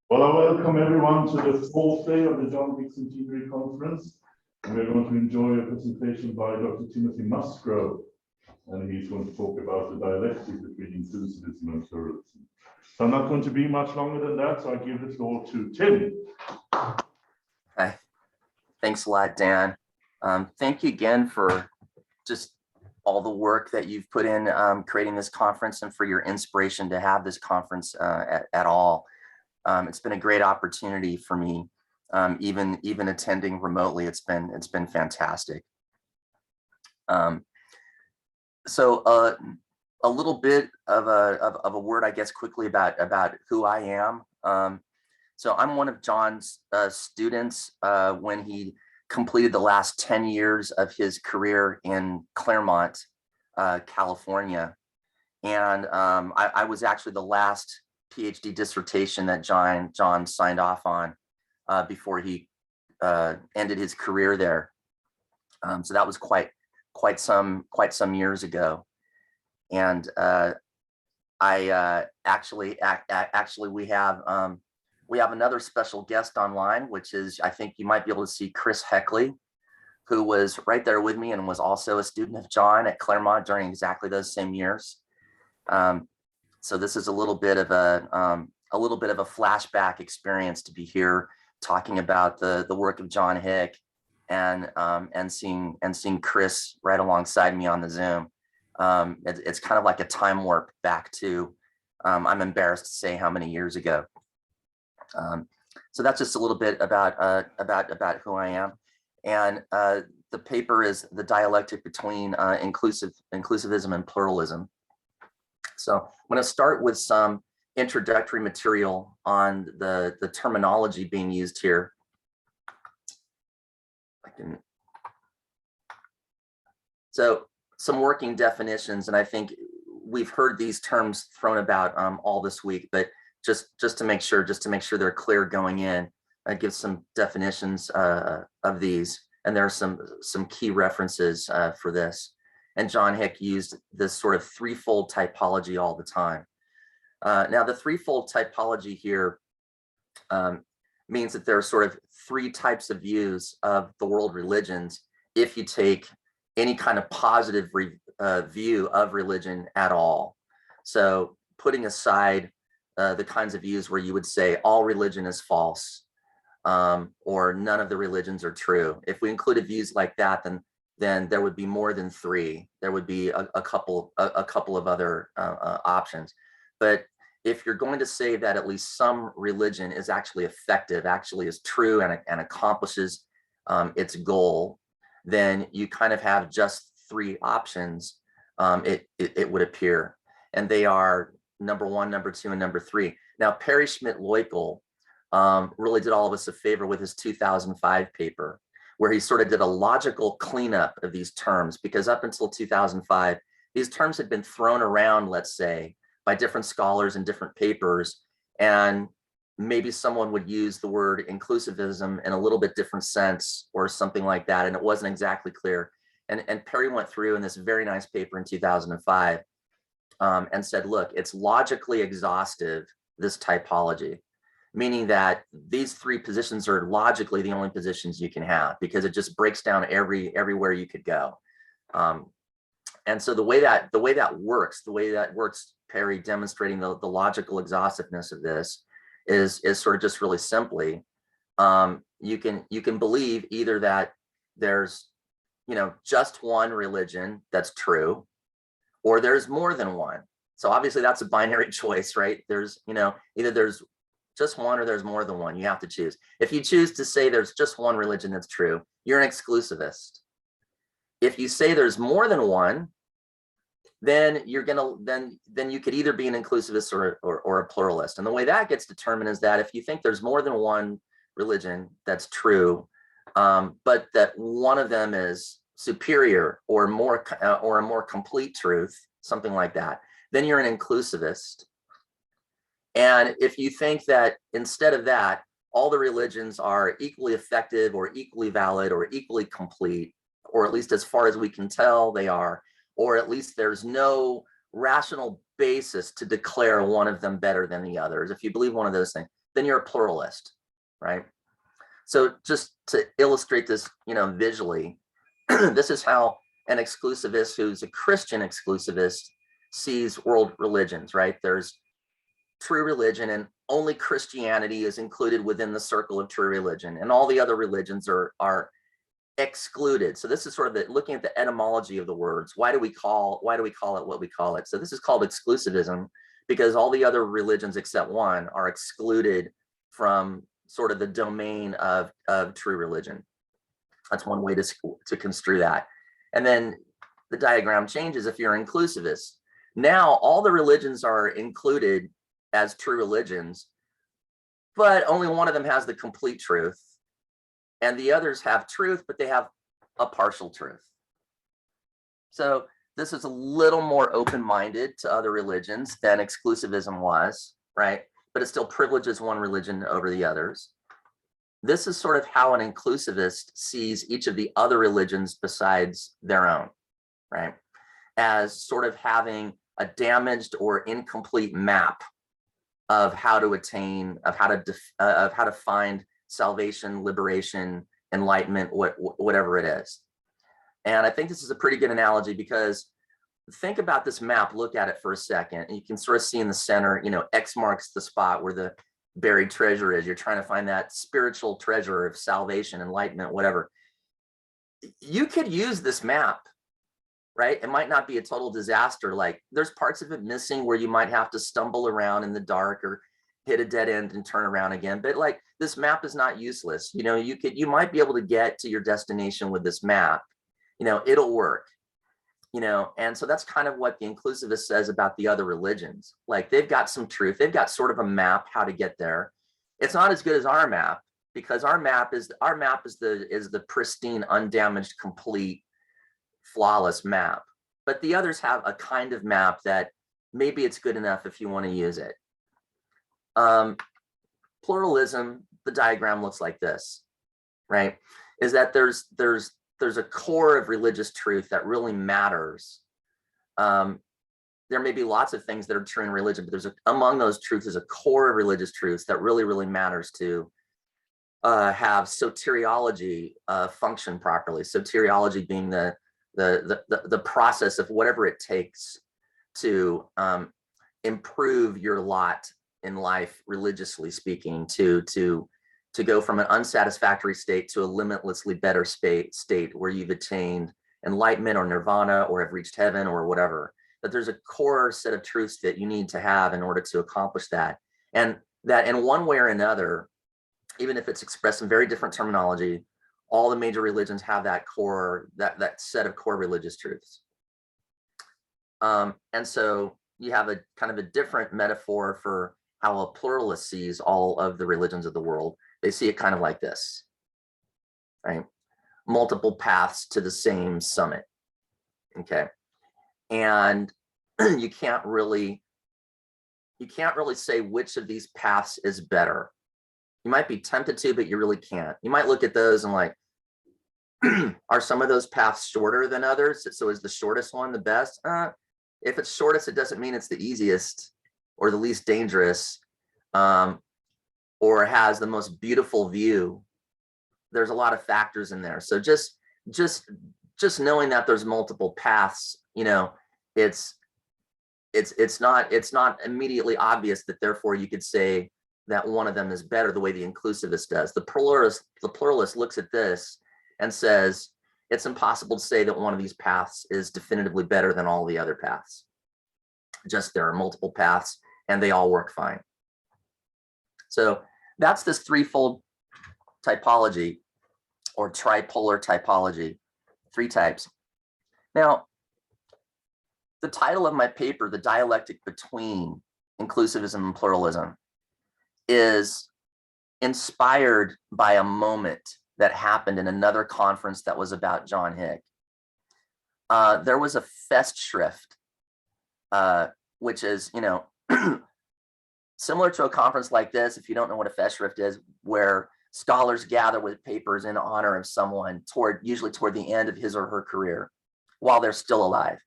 Well, I welcome everyone to the fourth day of the John Hick Centenary Conference. And we're going to enjoy a presentation by Dr. Timothy Musgrove. And he's going to talk about the dialectic between inclusivism and pluralism. So I'm not going to be much longer than that, so I give the floor to Tim. Hi. Thanks a lot, Dan. Thank you again for just all the work that you've put in creating this conference and for your inspiration to have this conference at all. It's been a great opportunity for me, even attending remotely. It's been fantastic. So a little bit of a word, I guess, quickly about who I am. So I'm one of John's students when he completed the last 10 years of his career in Claremont, California. And I was actually the last PhD dissertation that John signed off on before he ended his career there. So that was quite some years ago. And actually we have another special guest online, which is, I think you might be able to see Chris Heckley, who was right there with me and was also a student of John at Claremont during exactly those same years. So this is a little bit of a flashback experience to be here talking about the work of John Hick and seeing Chris right alongside me on the Zoom. It's kind of like a time warp back to I'm embarrassed to say how many years ago. So that's just a little bit about who I am. And the paper is The Dialectic Between Inclusivism and Pluralism. So I'm going to start with some introductory material on the terminology being used here. So some working definitions, and I think we've heard these terms thrown about all this week, but just to make sure they're clear going in, I give some definitions of these, and there are some key references for this. And John Hick used this sort of threefold typology all the time. Now, the threefold typology here means that there are sort of three types of views of the world religions if you take any kind of positive view of religion at all. So putting aside the kinds of views where you would say all religion is false, or none of the religions are true. If we included views like that, then there would be more than three. There would be a couple of other options. But if you're going to say that at least some religion is actually effective, actually is true and accomplishes its goal, then you kind of have just three options, it would appear. And they are number one, number two, and number three. Now, Perry Schmidt-Leukel really did all of us a favor with his 2005 paper, where he sort of did a logical cleanup of these terms, because up until 2005, these terms had been thrown around, let's say, by different scholars in different papers, and maybe someone would use the word inclusivism in a little bit different sense or something like that, and it wasn't exactly clear. And Perry went through in this very nice paper in 2005 and said, look, it's logically exhaustive, this typology, meaning that these three positions are logically the only positions you can have, because it just breaks down everywhere you could go. And so the way that works, Perry demonstrating the logical exhaustiveness of this is sort of just really simply, you can believe either that there's just one religion that's true, or there's more than one. So obviously that's a binary choice, right? There's either there's just one or there's more than one. You have to choose. If you choose to say there's just one religion that's true, you're an exclusivist. If you say there's more than one, then you're then you could either be an inclusivist or a pluralist. And the way that gets determined is that if you think there's more than one religion that's true, but that one of them is superior or a more complete truth, something like that, then you're an inclusivist. And if you think that instead of that, all the religions are equally effective or equally valid or equally complete, or at least as far as we can tell they are, or at least there's no rational basis to declare one of them better than the others, if you believe one of those things, then you're a pluralist, right? So just to illustrate this, visually, this is how an exclusivist who's a Christian exclusivist sees world religions, right? There's true religion, and only Christianity is included within the circle of true religion, and all the other religions are excluded. So this is sort of looking at the etymology of the words. Why do we call it what we call it? So this is called exclusivism because all the other religions except one are excluded from sort of the domain of true religion. That's one way to construe that. And then the diagram changes if you're inclusivist. Now all the religions are included as true religions, but only one of them has the complete truth. And the others have truth, but they have a partial truth. So this is a little more open-minded to other religions than exclusivism was, right? But it still privileges one religion over the others. This is sort of how an inclusivist sees each of the other religions besides their own, right? As sort of having a damaged or incomplete map of how to attain, of how to find salvation, liberation, enlightenment, whatever it is. And I think this is a pretty good analogy because think about this map, look at it for a second, and you can sort of see in the center, X marks the spot where the buried treasure is. You're trying to find that spiritual treasure of salvation, enlightenment, whatever. You could use this map, right? It might not be a total disaster. Like there's parts of it missing where you might have to stumble around in the dark or hit a dead end and turn around again. But like this map is not useless. You might be able to get to your destination with this map. It'll work. And so that's kind of what the inclusivist says about the other religions. Like they've got some truth. They've got sort of a map how to get there. It's not as good as our map because our map is the pristine, undamaged, complete, flawless map. But the others have a kind of map that maybe it's good enough if you want to use it. Pluralism, the diagram looks like this, right? Is that there's a core of religious truth that really matters. There may be lots of things that are true in religion, but among those truths is a core of religious truths that really, really matters to have soteriology function properly. Soteriology being the process of whatever it takes to improve your lot in life, religiously speaking, to go from an unsatisfactory state to a limitlessly better state where you've attained enlightenment or nirvana or have reached heaven or whatever. That there's a core set of truths that you need to have in order to accomplish that. And that in one way or another, even if it's expressed in very different terminology, all the major religions have that core, that set of core religious truths. And so you have a kind of a different metaphor for how a pluralist sees all of the religions of the world. They see it kind of like this, right? Multiple paths to the same summit, okay? And you can't really say which of these paths is better. You might be tempted to, but you really can't. You might look at those and like, are some of those paths shorter than others? So is the shortest one the best? If it's shortest, it doesn't mean it's the easiest or the least dangerous, or has the most beautiful view. There's a lot of factors in there. So just knowing that there's multiple paths, it's not immediately obvious that therefore you could say that one of them is better the way the inclusivist does. The pluralist looks at this and says, it's impossible to say that one of these paths is definitively better than all the other paths. Just there are multiple paths and they all work fine. So that's this threefold typology or tripolar typology, 3 types. Now, the title of my paper, The Dialectic Between Inclusivism and Pluralism, is inspired by a moment that happened in another conference that was about John Hick. There was a Festschrift, which is, similar to a conference like this, if you don't know what a Festschrift is, where scholars gather with papers in honor of someone usually toward the end of his or her career while they're still alive.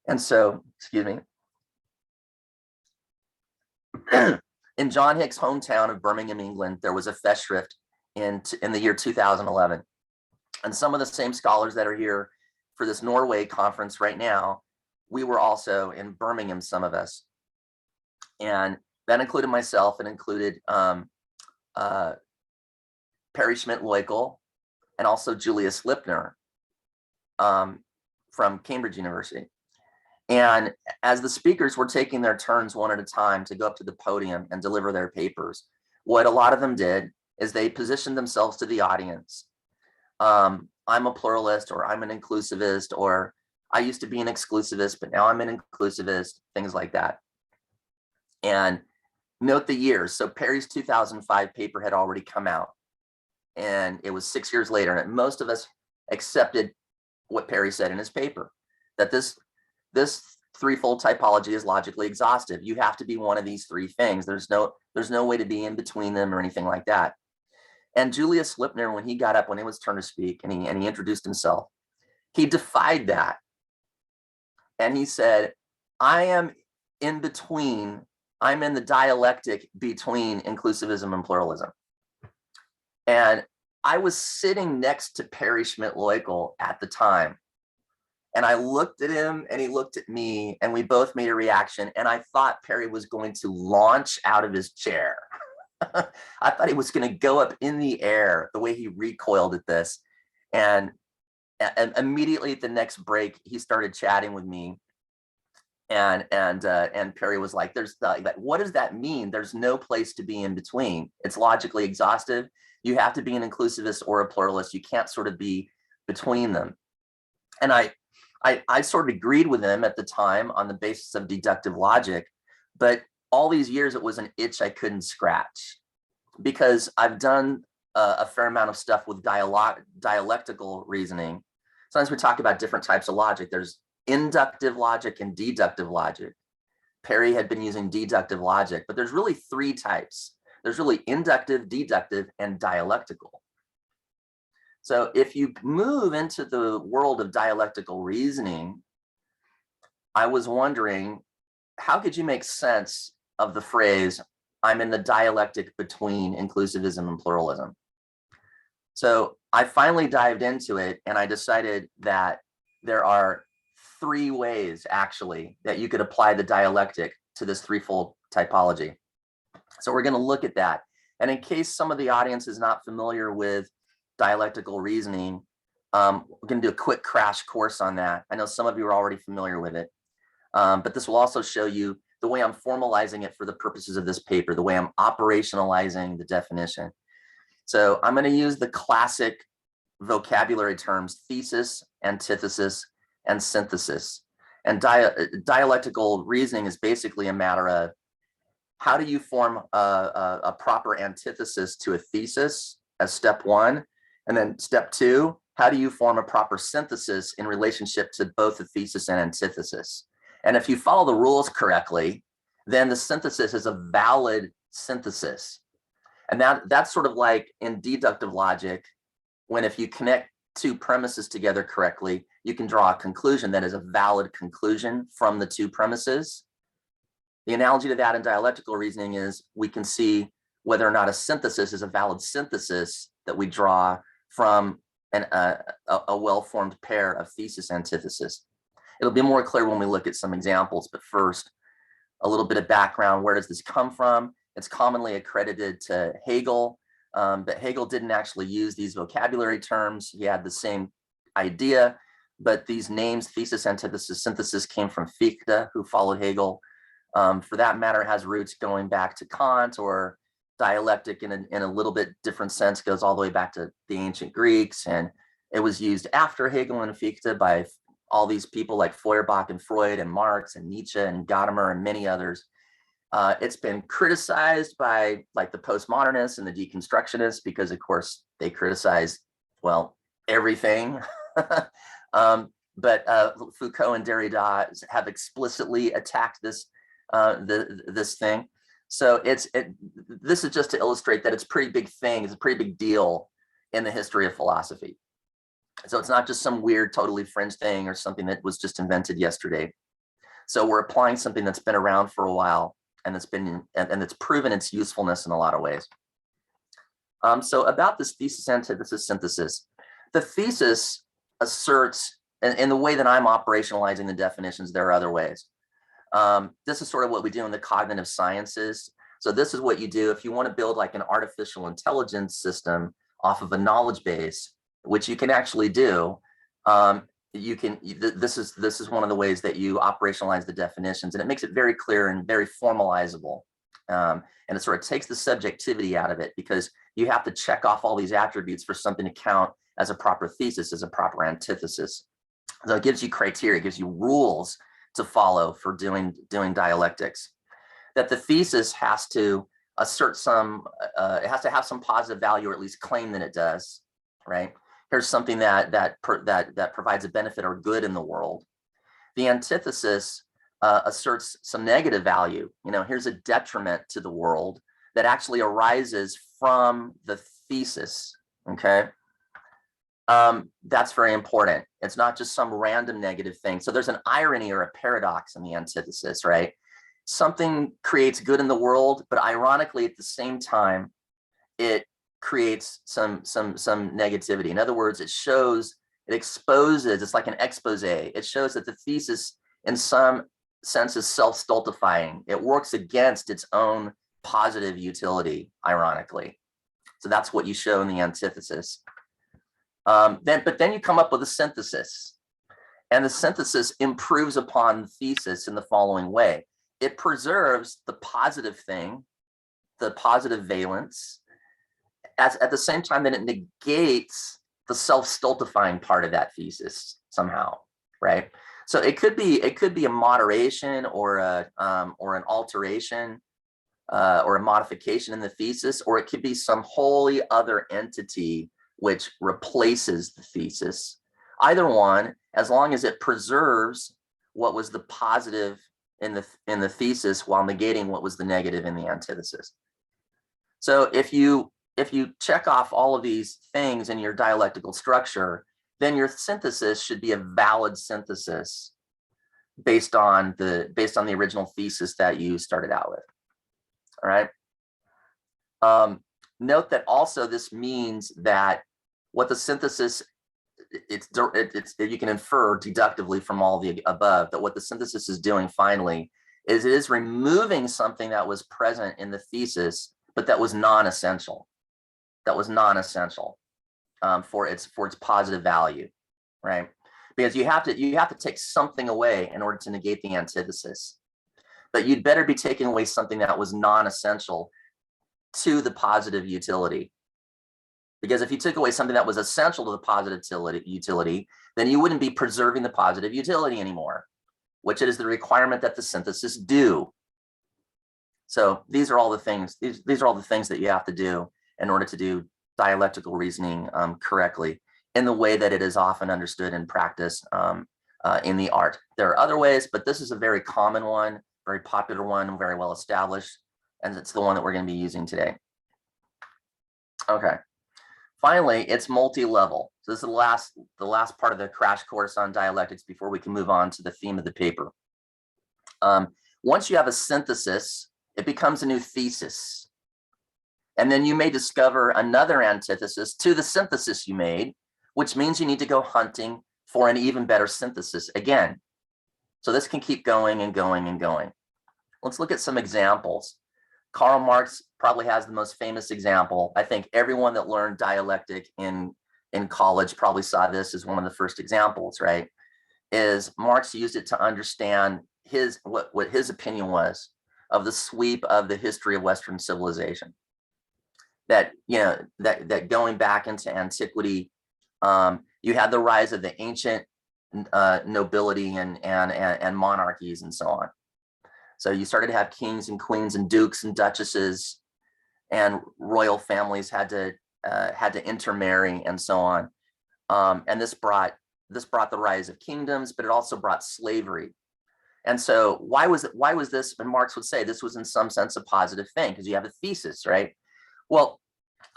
And so, excuse me. In John Hick's hometown of Birmingham, England, there was a Festschrift in the year 2011. And some of the same scholars that are here for this Norway conference right now, we were also in Birmingham, some of us. And that included myself, and included Perry Schmidt-Leukel and also Julius Lipner from Cambridge University. And as the speakers were taking their turns one at a time to go up to the podium and deliver their papers, what a lot of them did is they positioned themselves to the audience. I'm a pluralist, or I'm an inclusivist, or I used to be an exclusivist, but now I'm an inclusivist, things like that. And note the years. So Perry's 2005 paper had already come out, and it was 6 years later. And most of us accepted what Perry said in his paper, that this threefold typology is logically exhaustive. You have to be one of these three things. There's no way to be in between them or anything like that. And Julius Lipner, when he got up, when it was turn to speak, and he introduced himself, he defied that. And he said, I am in between, I'm in the dialectic between inclusivism and pluralism. And I was sitting next to Perry Schmidt-Leukel at the time. And I looked at him and he looked at me, and we both made a reaction. And I thought Perry was going to launch out of his chair. I thought he was going to go up in the air the way he recoiled at this. And immediately at the next break, he started chatting with me. And Perry was like, what does that mean? There's no place to be in between. It's logically exhaustive. You have to be an inclusivist or a pluralist. You can't sort of be between them. And I sort of agreed with him at the time on the basis of deductive logic, but all these years it was an itch I couldn't scratch, because I've done a fair amount of stuff with dialectical reasoning. Sometimes we talk about different types of logic. There's inductive logic and deductive logic. Perry had been using deductive logic, but there's really three types. There's really inductive, deductive, and dialectical. So if you move into the world of dialectical reasoning, I was wondering, how could you make sense of the phrase, I'm in the dialectic between inclusivism and pluralism? So I finally dived into it, and I decided that there are three ways, actually, that you could apply the dialectic to this threefold typology. So we're going to look at that. And in case some of the audience is not familiar with dialectical reasoning, we're going to do a quick crash course on that. I know some of you are already familiar with it, but this will also show you the way I'm formalizing it for the purposes of this paper, the way I'm operationalizing the definition. So I'm going to use the classic vocabulary terms, thesis, antithesis, and synthesis. And dialectical reasoning is basically a matter of, how do you form a proper antithesis to a thesis as step one? And then step two, how do you form a proper synthesis in relationship to both the thesis and antithesis? And if you follow the rules correctly, then the synthesis is a valid synthesis. And that's sort of like in deductive logic, when if you connect two premises together correctly, you can draw a conclusion that is a valid conclusion from the two premises. The analogy to that in dialectical reasoning is we can see whether or not a synthesis is a valid synthesis that we draw from a well-formed pair of thesis antithesis. It'll be more clear when we look at some examples, but first, a little bit of background. Where does this come from? It's commonly accredited to Hegel, but Hegel didn't actually use these vocabulary terms. He had the same idea, but these names, thesis, antithesis, synthesis, came from Fichte, who followed Hegel. For that matter, has roots going back to Kant, or dialectic in a little bit different sense goes all the way back to the ancient Greeks. And it was used after Hegel and Fichte by all these people like Feuerbach and Freud and Marx and Nietzsche and Gadamer and many others. It's been criticized by like the postmodernists and the deconstructionists because, of course, they criticize, well, everything. But Foucault and Derrida have explicitly attacked this this thing. So this is just to illustrate that it's a pretty big thing. It's a pretty big deal in the history of philosophy. So it's not just some weird, totally fringe thing or something that was just invented yesterday. So we're applying something that's been around for a while. and it's proven its usefulness in a lot of ways. So about this thesis, antithesis, synthesis, the thesis asserts, and in the way that I'm operationalizing the definitions, there are other ways. This is sort of what we do in the cognitive sciences. So this is what you do if you want to build like an artificial intelligence system off of a knowledge base, which you can actually do. This is one of the ways that you operationalize the definitions, and it makes it very clear and very formalizable. And it sort of takes the subjectivity out of it, because you have to check off all these attributes for something to count as a proper thesis, as a proper antithesis. So it gives you criteria, it gives you rules to follow for doing dialectics. That the thesis has to assert some, it has to have some positive value, or at least claim that it does, right? Here's something that provides a benefit or good in the world. The antithesis asserts some negative value. You know, here's a detriment to the world that actually arises from the thesis, okay? That's very important. It's not just some random negative thing. So there's an irony or a paradox in the antithesis, right? Something creates good in the world, but ironically at the same time, it creates some negativity. In other words, it exposes, it's like an expose. It shows that the thesis in some sense is self-stultifying. It works against its own positive utility, ironically. So that's what you show in the antithesis. But then you come up with a synthesis, and the synthesis improves upon the thesis in the following way. It preserves the positive thing, the positive valence, at the same time that it negates the self-stultifying part of that thesis somehow, right? So it could be a moderation or an alteration or a modification in the thesis, or it could be some wholly other entity which replaces the thesis. Either one, as long as it preserves what was the positive in the thesis while negating what was the negative in the antithesis. So if you check off all of these things in your dialectical structure, then your synthesis should be a valid synthesis based on the original thesis that you started out with. All right. Note that also this means that what the synthesis, you can infer deductively from all the above that what the synthesis is doing finally is it is removing something that was present in the thesis, but that was non-essential. That was non-essential for its positive value, right? Because you have to take something away in order to negate the antithesis. But you'd better be taking away something that was non-essential to the positive utility. Because if you took away something that was essential to the positive utility, then you wouldn't be preserving the positive utility anymore, which is the requirement that the synthesis do. So these are all the things. These are all the things that you have to do in order to do dialectical reasoning correctly in the way that it is often understood in practice in the art. There are other ways, but this is a very common one, very popular one, very well established, and it's the one that we're going to be using today. Okay. Finally, it's multi-level. So this is the last part of the crash course on dialectics before we can move on to the theme of the paper. Once you have a synthesis, it becomes a new thesis. And then you may discover another antithesis to the synthesis you made, which means you need to go hunting for an even better synthesis again. So this can keep going and going and going. Let's look at some examples. Karl Marx probably has the most famous example. I think everyone that learned dialectic in college probably saw this as one of the first examples, right? Is Marx used it to understand what his opinion was of the sweep of the history of Western civilization. That, you know, that going back into antiquity, you had the rise of the ancient nobility and monarchies and so on. So you started to have kings and queens and dukes and duchesses, and royal families had to intermarry and so on. And this brought the rise of kingdoms, but it also brought slavery. And so why was this? And Marx would say this was in some sense a positive thing because you have a thesis, right? Well,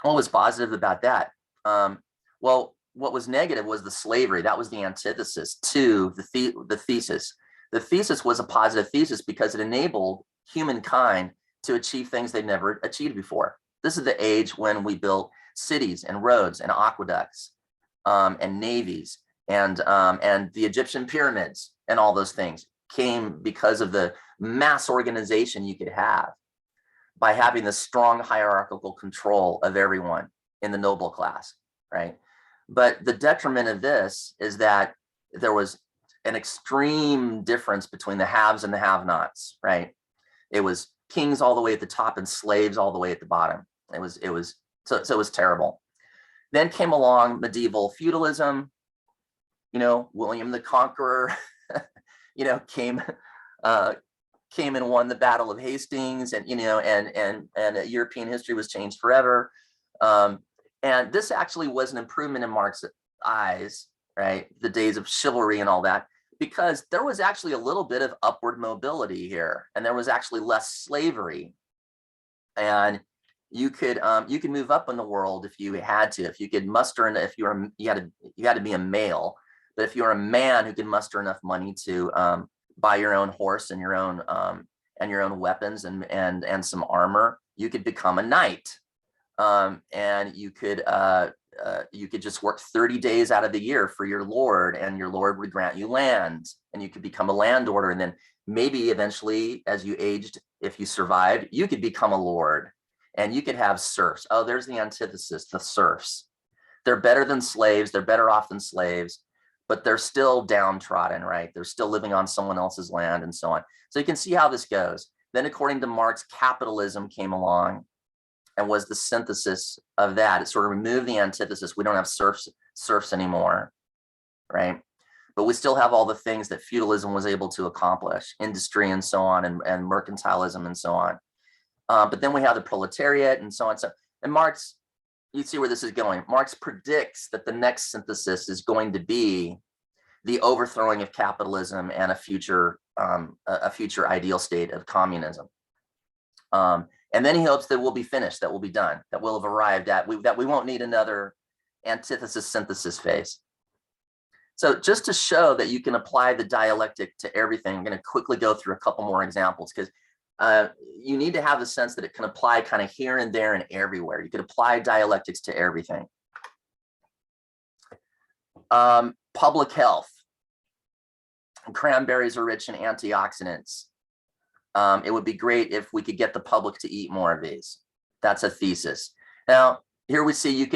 what was positive about that? Well, what was negative was the slavery. That was the antithesis to the thesis. The thesis was a positive thesis because it enabled humankind to achieve things they'd never achieved before. This is the age when we built cities and roads and aqueducts and navies and the Egyptian pyramids and all those things came because of the mass organization you could have by having the strong hierarchical control of everyone in the noble class, right? But the detriment of this is that there was an extreme difference between the haves and the have-nots, right? It was kings all the way at the top and slaves all the way at the bottom. It was terrible. Then came along medieval feudalism, William the Conqueror, came and won the Battle of Hastings, and European history was changed forever. And this actually was an improvement in Marx's eyes, right? The days of chivalry and all that, because there was actually a little bit of upward mobility here, and there was actually less slavery, and you could move up in the world if you had to, if you could muster, and if you had to be a male, but if you're a man who can muster enough money to buy your own horse and your own weapons and some armor, you could become a knight, and you could just work 30 days out of the year for your lord, and your lord would grant you land, and you could become a landowner, and then maybe eventually, as you aged, if you survived, you could become a lord, and you could have serfs. Oh, there's the antithesis, the serfs. They're better than slaves, they're better off than slaves, but they're still downtrodden, right? They're still living on someone else's land and so on. So you can see how this goes. Then according to Marx, capitalism came along and was the synthesis of that. It sort of removed the antithesis. We don't have serfs anymore, right? But we still have all the things that feudalism was able to accomplish, industry and so on, and mercantilism and so on. But then we have the proletariat and so on. And Marx, you see where this is going. Marx predicts that the next synthesis is going to be the overthrowing of capitalism and a future ideal state of communism. And then he hopes that we'll be finished, that we'll be done, that we'll have arrived at, that we won't need another antithesis synthesis phase. So just to show that you can apply the dialectic to everything, I'm going to quickly go through a couple more examples, because you need to have the sense that it can apply kind of here and there and everywhere. You could apply dialectics to everything. Public health. Cranberries are rich in antioxidants. It would be great if we could get the public to eat more of these. That's a thesis. Now, here we see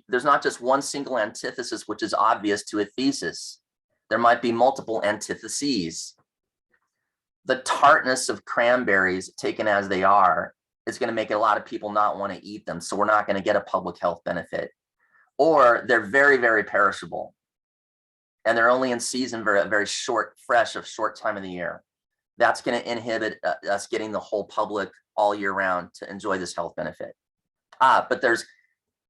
there's not just one single antithesis, which is obvious to a thesis. There might be multiple antitheses. The tartness of cranberries, taken as they are, is going to make a lot of people not want to eat them. So we're not going to get a public health benefit. Or they're very, very perishable, and they're only in season for a very short time of the year. That's going to inhibit us getting the whole public all year round to enjoy this health benefit. But there's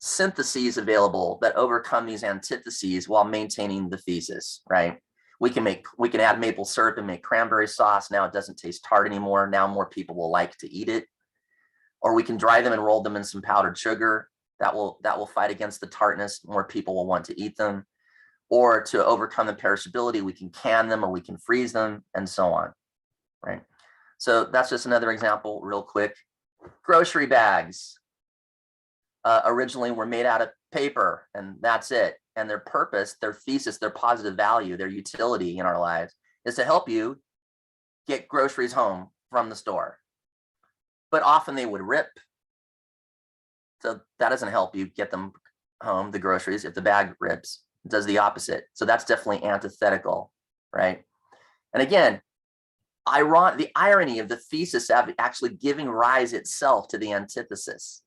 syntheses available that overcome these antitheses while maintaining the thesis, right? We can add maple syrup and make cranberry sauce. Now it doesn't taste tart anymore. Now more people will like to eat it. Or we can dry them and roll them in some powdered sugar. That will fight against the tartness. More people will want to eat them. Or to overcome the perishability, we can can them or we can freeze them and so on, right? So that's just another example real quick. Grocery bags originally were made out of paper, and that's it. And their purpose, their thesis, their positive value, their utility in our lives is to help you get groceries home from the store. But often they would rip. So that doesn't help you get them home, the groceries. If the bag rips, it does the opposite. So that's definitely antithetical, right? And again, the irony of the thesis actually giving rise itself to the antithesis.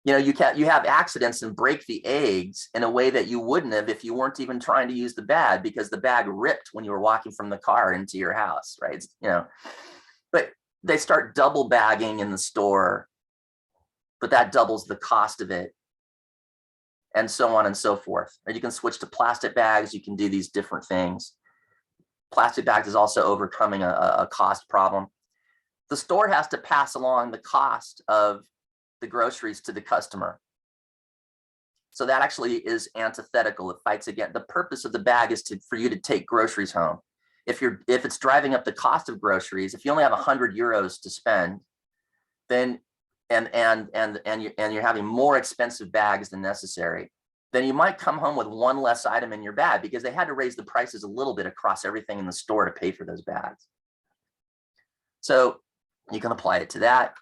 You have accidents and break the eggs in a way that you wouldn't have if you weren't even trying to use the bag, because the bag ripped when you were walking from the car into your house, right? But they start double bagging in the store, but that doubles the cost of it, and so on and so forth. Or you can switch to plastic bags. You can do these different things. Plastic bags is also overcoming a cost problem. The store has to pass along the cost of the groceries to the customer. So that actually is antithetical. It fights against the purpose of the bag is for you to take groceries home. if it's driving up the cost of groceries, if you only have 100 euros to spend, then and you're having more expensive bags than necessary, then you might come home with one less item in your bag because they had to raise the prices a little bit across everything in the store to pay for those bags. So you can apply it to that.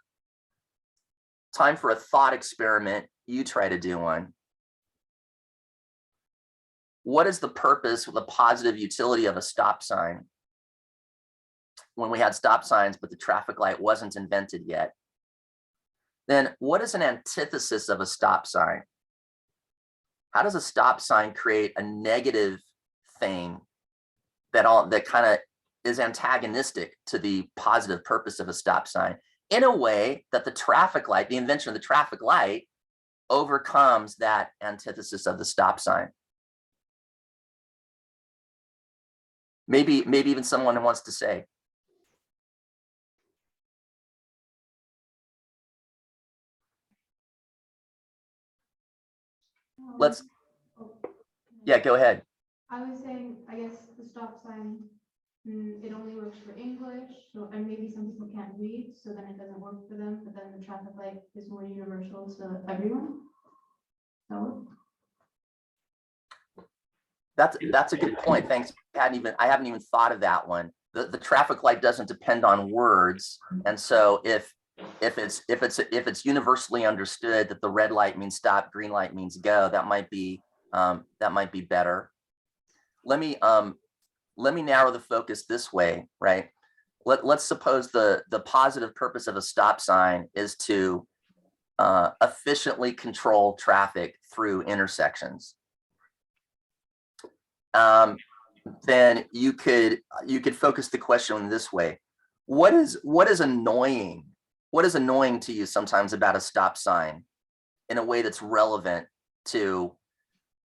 Time for a thought experiment. You try to do one. What is the purpose, the positive utility of a stop sign? When we had stop signs, but the traffic light wasn't invented yet. Then what is an antithesis of a stop sign? How does a stop sign create a negative thing that kind of is antagonistic to the positive purpose of a stop sign, in a way that the traffic light, the invention of the traffic light, overcomes that antithesis of the stop sign? Maybe even someone who wants to say. Yeah, go ahead. I was saying, I guess the stop sign, it only works for English, so, and maybe some people can't read, so then it doesn't work for them, but then the traffic light is more universal to everyone. So that's a good point. Thanks. I haven't even thought of that one. The traffic light doesn't depend on words, and so if it's universally understood that the red light means stop, green light means go, that might be better. Let me narrow the focus this way, right? Let's suppose the positive purpose of a stop sign is to efficiently control traffic through intersections. Then you could focus the question in this way: what is annoying? What is annoying to you sometimes about a stop sign, in a way that's relevant to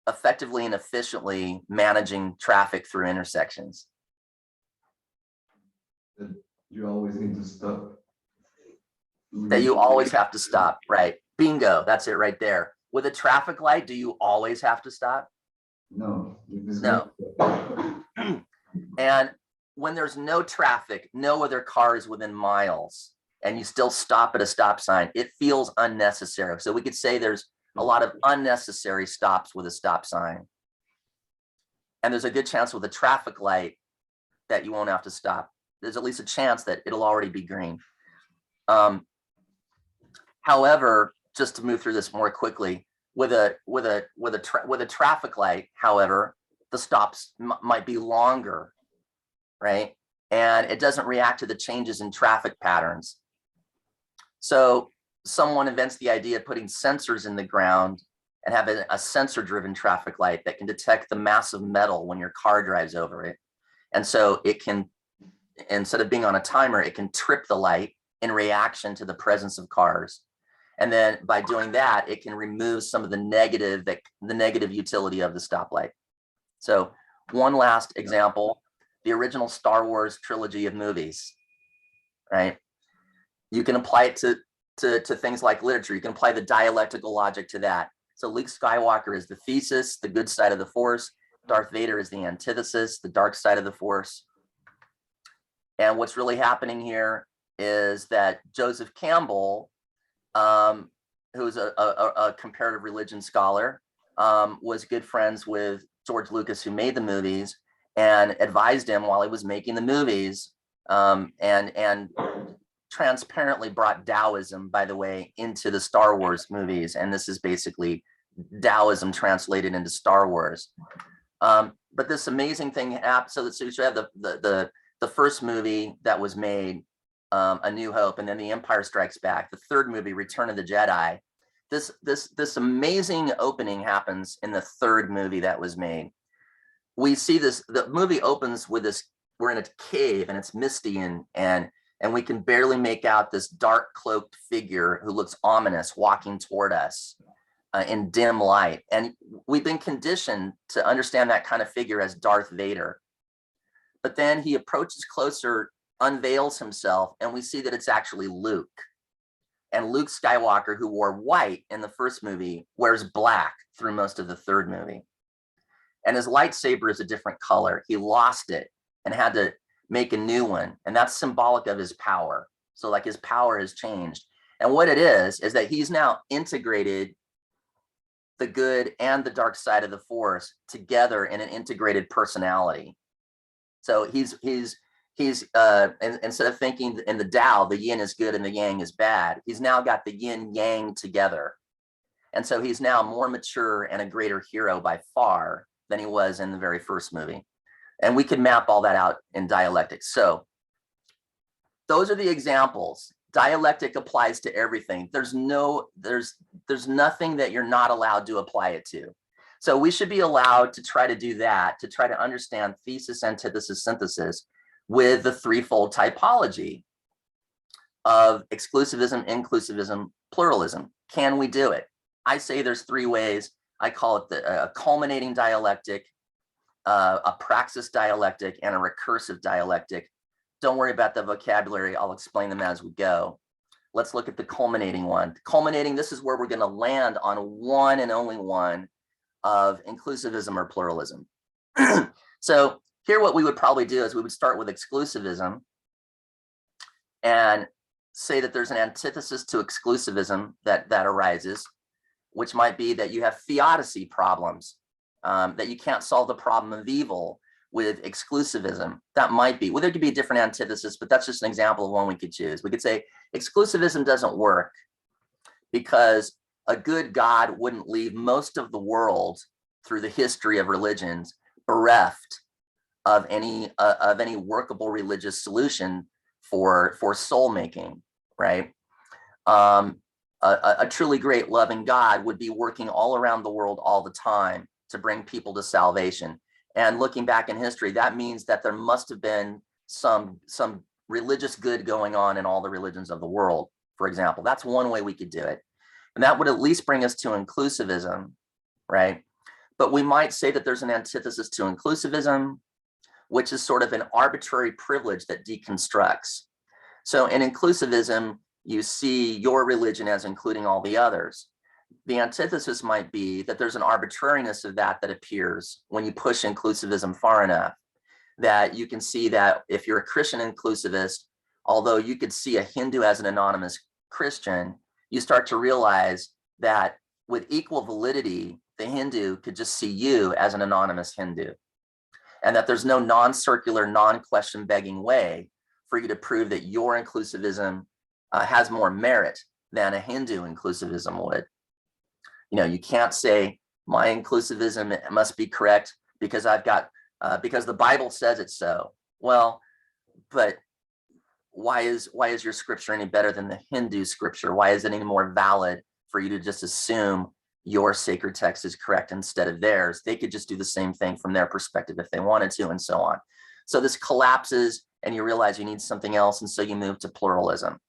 effectively and efficiently managing traffic through intersections? That you always need to stop. That you always have to stop, right? Bingo, that's it right there. With a traffic light, do you always have to stop? No. No. And when there's no traffic, no other cars within miles, and you still stop at a stop sign, it feels unnecessary. So we could say there's a lot of unnecessary stops with a stop sign. And there's a good chance with a traffic light that you won't have to stop. There's at least a chance that it'll already be green. However, just to move through this more quickly, with a traffic light, however, the stops might be longer, right? And it doesn't react to the changes in traffic patterns. So someone invents the idea of putting sensors in the ground and having a sensor-driven traffic light that can detect the mass of metal when your car drives over it. And so it can, instead of being on a timer, it can trip the light in reaction to the presence of cars. And then by doing that, it can remove some of the negative utility of the stoplight. So one last example, the original Star Wars trilogy of movies, right? You can apply it to things like literature. You can apply the dialectical logic to that. So Luke Skywalker is the thesis, the good side of the force. Darth Vader is the antithesis, the dark side of the force. And what's really happening here is that Joseph Campbell, who's a comparative religion scholar, was good friends with George Lucas, who made the movies, and advised him while he was making the movies, and transparently brought Taoism, by the way, into the Star Wars movies. And this is basically Taoism translated into Star Wars. But this amazing thing happened. So you have the first movie that was made, A New Hope, and then The Empire Strikes Back. The third movie, Return of the Jedi. This amazing opening happens in the third movie that was made. We see this. The movie opens with this. We're in a cave and it's misty, and we can barely make out this dark cloaked figure who looks ominous walking toward us in dim light. And we've been conditioned to understand that kind of figure as Darth Vader. But then he approaches closer, unveils himself, and we see that it's actually Luke. And Luke Skywalker, who wore white in the first movie, wears black through most of the third movie. And his lightsaber is a different color. He lost it and had to make a new one. And that's symbolic of his power. So like his power has changed. And what it is that he's now integrated the good and the dark side of the force together in an integrated personality. So he's instead of thinking in the Tao, the yin is good and the yang is bad, he's now got the yin yang together. And so he's now more mature and a greater hero by far than he was in the very first movie. And we can map all that out in Dialectic. So those are the examples. Dialectic applies to everything. There's nothing that you're not allowed to apply it to. So we should be allowed to try to do that, to try to understand thesis, antithesis, synthesis with the threefold typology of exclusivism, inclusivism, pluralism. Can we do it? I say there's three ways. I call it a culminating dialectic, a praxis dialectic, and a recursive dialectic. Don't worry about the vocabulary. I'll explain them as we go. Let's look at the culminating one. Culminating, this is where we're going to land on one and only one of inclusivism or pluralism. So here what we would probably do is we would start with exclusivism and say that there's an antithesis to exclusivism that arises, which might be that you have theodicy problems, that you can't solve the problem of evil with exclusivism. That might be, well, there could be a different antithesis, but that's just an example of one we could choose. We could say exclusivism doesn't work because a good God wouldn't leave most of the world through the history of religions bereft of any workable religious solution for soul making, right? A truly great loving God would be working all around the world all the time to bring people to salvation. And looking back in history, that means that there must have been some religious good going on in all the religions of the world, for example. That's one way we could do it. And that would at least bring us to inclusivism, right? But we might say that there's an antithesis to inclusivism, which is sort of an arbitrary privilege that deconstructs. So in inclusivism, you see your religion as including all the others. The antithesis might be that there's an arbitrariness of that appears when you push inclusivism far enough, that you can see that if you're a Christian inclusivist, although you could see a Hindu as an anonymous Christian, you start to realize that with equal validity, the Hindu could just see you as an anonymous Hindu, and that there's no non-circular, non-question begging way for you to prove that your inclusivism has more merit than a Hindu inclusivism would. You know, you can't say my inclusivism must be correct because because the Bible says it so. Well, but why is your scripture any better than the Hindu scripture? Why is it any more valid for you to just assume your sacred text is correct instead of theirs? They could just do the same thing from their perspective if they wanted to, and so on. So this collapses and you realize you need something else, and so you move to pluralism.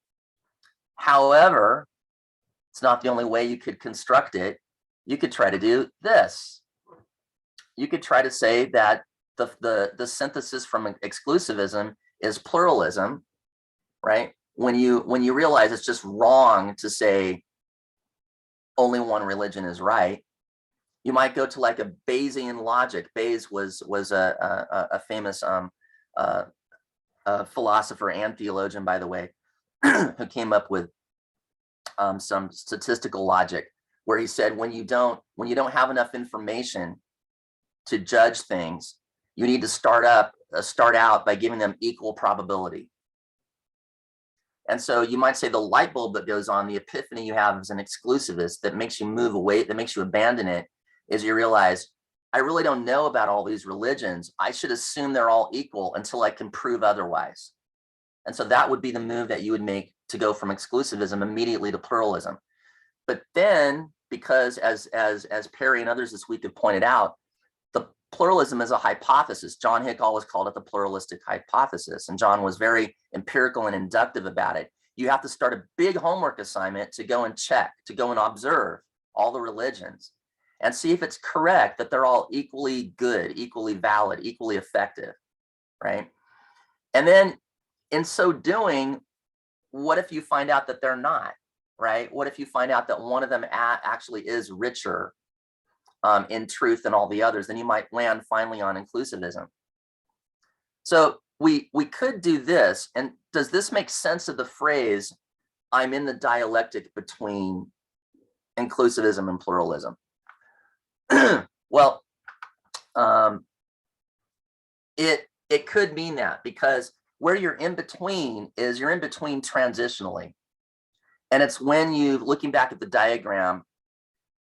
However, it's not the only way you could construct it. You could try to do this. You could try to say that the synthesis from exclusivism is pluralism, right? When you realize it's just wrong to say only one religion is right, you might go to like a Bayesian logic. Bayes was a famous philosopher and theologian, by the way, who came up with some statistical logic, where he said when you don't have enough information to judge things, you need to start out by giving them equal probability. And so you might say the light bulb that goes on, the epiphany you have as an exclusivist that makes you move away, that makes you abandon it, is you realize, I really don't know about all these religions. I should assume they're all equal until I can prove otherwise. And so that would be the move that you would make to go from exclusivism immediately to pluralism. But then, because as Perry and others this week have pointed out, the pluralism is a hypothesis. John Hick always called it the pluralistic hypothesis, and John was very empirical and inductive about it. You have to start a big homework assignment to go and check, to go and observe all the religions and see if it's correct that they're all equally good, equally valid, equally effective, right? And then in so doing, what if you find out that they're not, right? What if you find out that one of them actually is richer in truth than all the others? Then you might land finally on inclusivism. So we could do this. And does this make sense of the phrase, I'm in the dialectic between inclusivism and pluralism? Well, it could mean that, because where you're in between is you're in between transitionally. And it's when you, looking back at the diagram,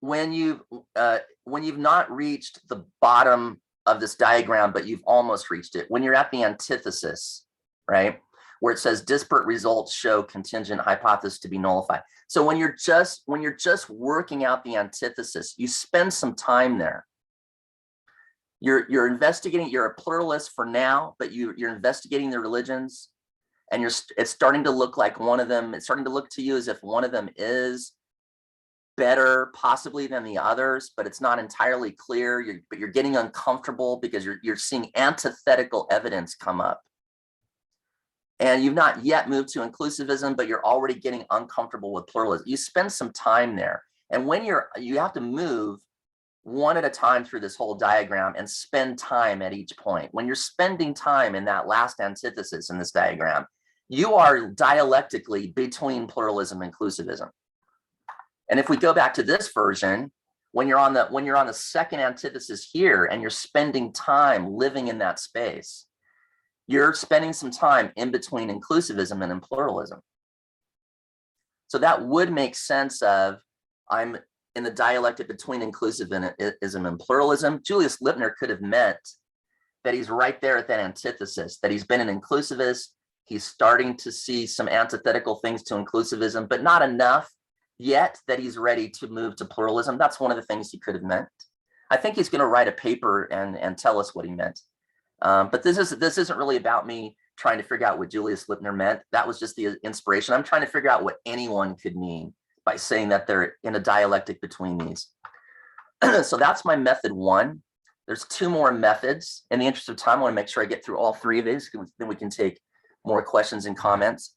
when you've not reached the bottom of this diagram, but you've almost reached it, when you're at the antithesis, right? Where it says disparate results show contingent hypothesis to be nullified. So when you're just working out the antithesis, you spend some time there. You're investigating, you're a pluralist for now, but you're investigating the religions, and it's starting to look like one of them, it's starting to look to you as if one of them is better possibly than the others, but it's not entirely clear. But you're getting uncomfortable because you're seeing antithetical evidence come up. And you've not yet moved to inclusivism, but you're already getting uncomfortable with pluralism. You spend some time there. And when you have to move one at a time through this whole diagram and spend time at each point. When you're spending time in that last antithesis in this diagram, you are dialectically between pluralism and inclusivism. And if we go back to this version, when you're on the second antithesis here and you're spending time living in that space, you're spending some time in between inclusivism and pluralism. So that would make sense of, I'm in the dialectic between inclusivism and pluralism. Julius Lipner could have meant that he's right there at that antithesis, that he's been an inclusivist, he's starting to see some antithetical things to inclusivism, but not enough yet that he's ready to move to pluralism. That's one of the things he could have meant. I think he's going to write a paper and tell us what he meant. But this isn't really about me trying to figure out what Julius Lipner meant. That was just the inspiration. I'm trying to figure out what anyone could mean by saying that they're in a dialectic between these. So that's my method one. There's two more methods. In the interest of time, I want to make sure I get through all three of these, then we can take more questions and comments.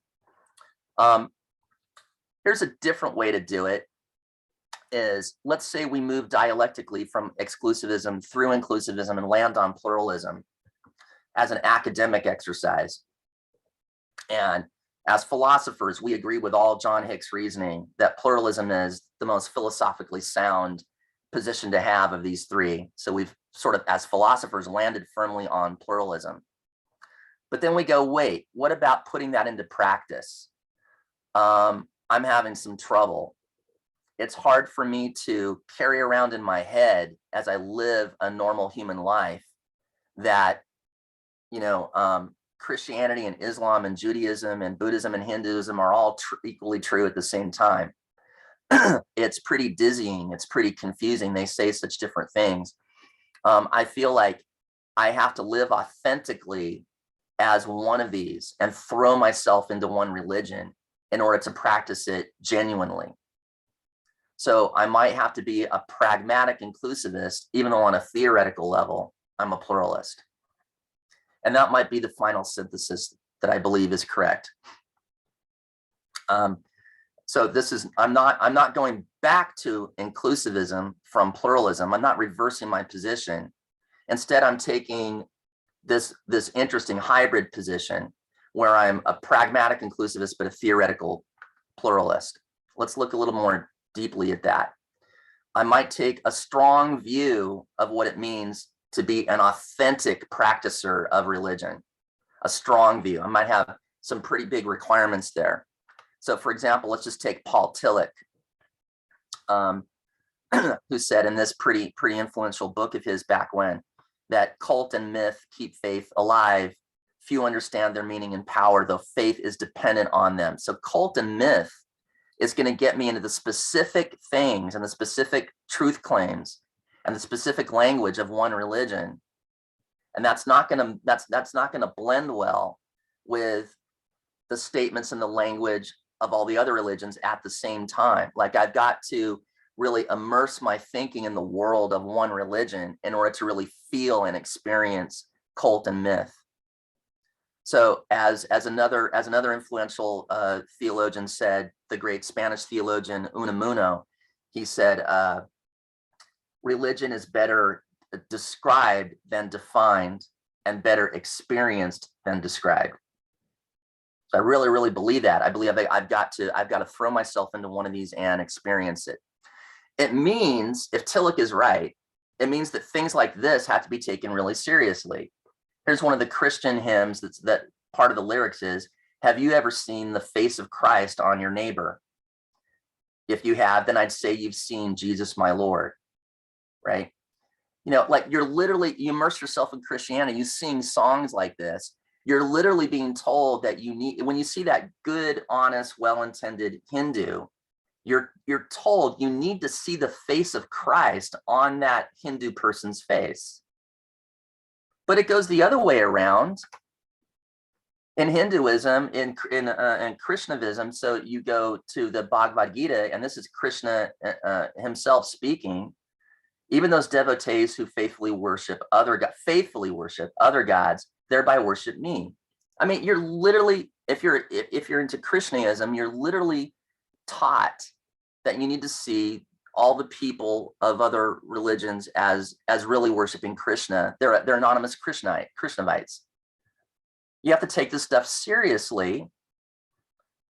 Here's a different way to do it. Is, let's say we move dialectically from exclusivism through inclusivism and land on pluralism as an academic exercise. And as philosophers, we agree with all John Hick's reasoning that pluralism is the most philosophically sound position to have of these three. So we've sort of, as philosophers, landed firmly on pluralism. But then we go, wait, what about putting that into practice? I'm having some trouble. It's hard for me to carry around in my head as I live a normal human life that, Christianity and Islam and Judaism and Buddhism and Hinduism are all equally true at the same time. It's pretty dizzying. It's pretty confusing. They say such different things. I feel like I have to live authentically as one of these and throw myself into one religion in order to practice it genuinely. So I might have to be a pragmatic inclusivist, even though on a theoretical level, I'm a pluralist. And that might be the final synthesis that I believe is correct. So this is, I'm not going back to inclusivism from pluralism. I'm not reversing my position. Instead, I'm taking this interesting hybrid position where I'm a pragmatic inclusivist, but a theoretical pluralist. Let's look a little more deeply at that. I might take a strong view of what it means to be an authentic practicer of religion, a strong view. I might have some pretty big requirements there. So for example, let's just take Paul Tillich, who said in this pretty influential book of his back when, that cult and myth keep faith alive. Few understand their meaning and power, though faith is dependent on them. So cult and myth is going to get me into the specific things and the specific truth claims and the specific language of one religion. And that's not going to blend well with the statements and the language of all the other religions at the same time. Like I've got to really immerse my thinking in the world of one religion in order to really feel and experience cult and myth. So as another influential theologian said, the great Spanish theologian Unamuno, he said, religion is better described than defined, and better experienced than described. So I really, really believe that. I believe I've got to throw myself into one of these and experience it. It means, if Tillich is right, it means that things like this have to be taken really seriously. Here's one of the Christian hymns that part of the lyrics is, have you ever seen the face of Christ on your neighbor? If you have, then I'd say you've seen Jesus, my Lord, right? You know, like you immerse yourself in Christianity, you sing songs like this, you're literally being told that you need, when you see that good, honest, well-intended Hindu, you're told you need to see the face of Christ on that Hindu person's face. But it goes the other way around. In Hinduism, in Krishnavism, so you go to the Bhagavad Gita, and this is Krishna himself speaking. Even those devotees who faithfully worship other gods, thereby worship me. I mean, you're literally, if you're into Krishnaism, you're literally taught that you need to see all the people of other religions as really worshiping Krishna. They're anonymous Krishnavites. You have to take this stuff seriously.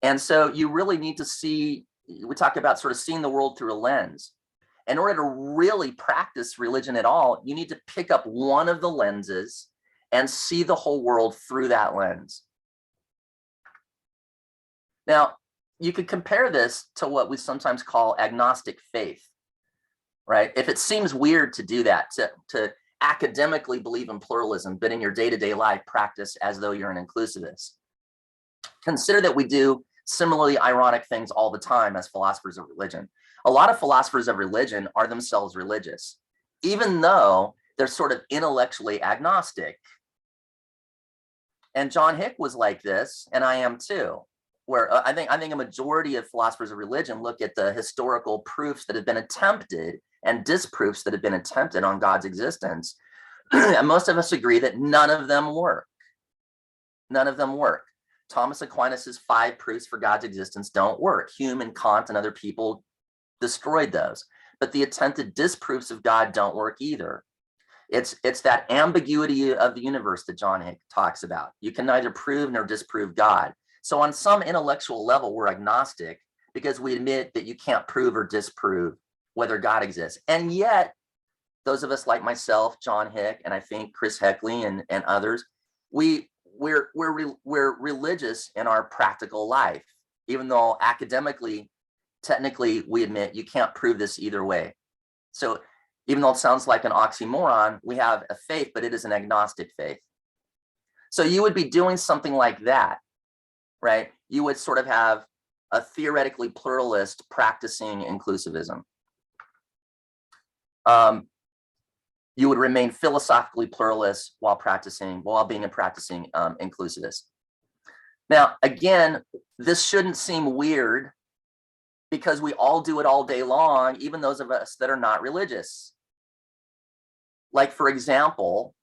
And so you really need to see, we talk about sort of seeing the world through a lens. In order to really practice religion at all, you need to pick up one of the lenses and see the whole world through that lens. Now, you could compare this to what we sometimes call agnostic faith, right? If it seems weird to do that, to academically believe in pluralism, but in your day-to-day life practice as though you're an inclusivist. Consider that we do similarly ironic things all the time as philosophers of religion. A lot of philosophers of religion are themselves religious, even though they're sort of intellectually agnostic. And John Hick was like this, and I am too, where I think a majority of philosophers of religion look at the historical proofs that have been attempted and disproofs that have been attempted on God's existence. And most of us agree that none of them work. None of them work. Thomas Aquinas's 5 proofs for God's existence don't work. Hume and Kant and other people destroyed those. But the attempted disproofs of God don't work either. It's that ambiguity of the universe that John Hick talks about. You can neither prove nor disprove God. So on some intellectual level, we're agnostic because we admit that you can't prove or disprove whether God exists. And yet, those of us like myself, John Hick, and I think Chris Heckley and others, we're religious in our practical life, even though academically, technically, we admit you can't prove this either way. So even though it sounds like an oxymoron, we have a faith, but it is an agnostic faith. So you would be doing something like that, right? You would sort of have a theoretically pluralist practicing inclusivism. You would remain philosophically pluralist while being a practicing inclusivist. Now, again, this shouldn't seem weird because we all do it all day long, even those of us that are not religious. Like, for example,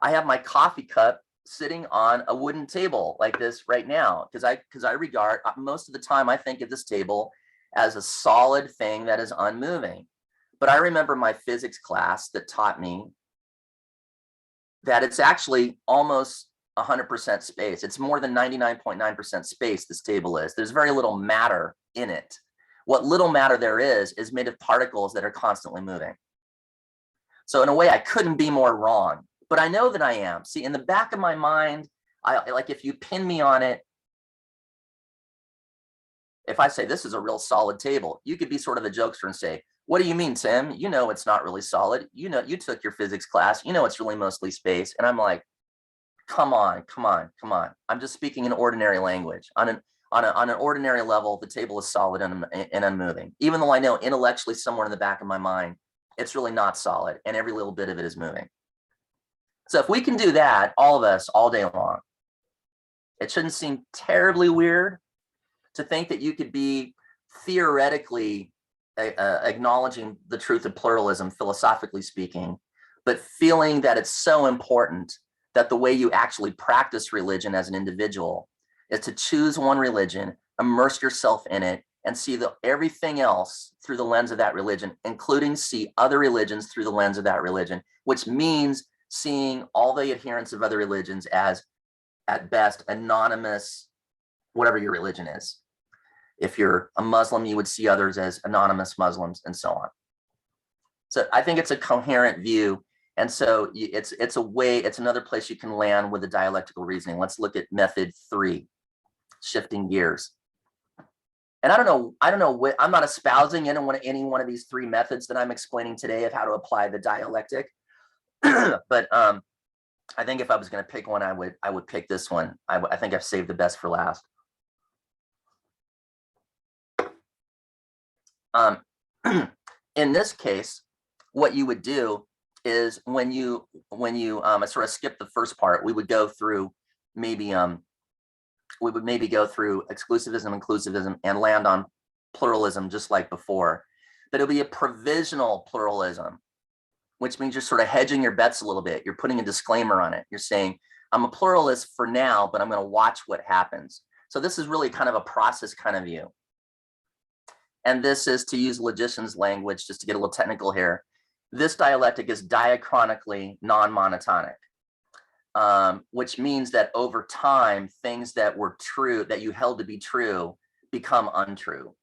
I have my coffee cup sitting on a wooden table like this right now, because I regard, most of the time I think of this table as a solid thing that is unmoving. But I remember my physics class that taught me that it's actually almost 100% space. It's more than 99.9% space, this table is. There's very little matter in it. What little matter there is made of particles that are constantly moving. So in a way, I couldn't be more wrong, but I know that I am. See, in the back of my mind, like if you pin me on it, if I say this is a real solid table, you could be sort of a jokester and say, what do you mean, Tim? You know it's not really solid. You know, you took your physics class. You know it's really mostly space. And I'm like, come on. I'm just speaking in ordinary language. On an ordinary level, the table is solid and unmoving. Even though I know intellectually somewhere in the back of my mind, it's really not solid, and every little bit of it is moving. So if we can do that, all of us, all day long, it shouldn't seem terribly weird to think that you could be theoretically acknowledging the truth of pluralism, philosophically speaking, but feeling that it's so important that the way you actually practice religion as an individual is to choose one religion, immerse yourself in it, and see everything else through the lens of that religion, including see other religions through the lens of that religion, which means seeing all the adherents of other religions as, at best, anonymous, whatever your religion is. If you're a Muslim, you would see others as anonymous Muslims, and so on. So I think it's a coherent view. And so it's a way, it's another place you can land with the dialectical reasoning. Let's look at method 3, shifting gears. And I don't know what, I'm not espousing any one of these 3 methods that I'm explaining today of how to apply the dialectic. But I think if I was going to pick one, I would pick this one. I think I've saved the best for last. In this case, what you would do is when you I sort of skip the first part, we would go through maybe go through exclusivism, inclusivism, and land on pluralism just like before. But it'll be a provisional pluralism, which means you're sort of hedging your bets a little bit. You're putting a disclaimer on it. You're saying, I'm a pluralist for now, but I'm going to watch what happens. So this is really kind of a process kind of view. And this is, to use logician's language, just to get a little technical here, this dialectic is diachronically non-monotonic, which means that over time, things that were true, that you held to be true, become untrue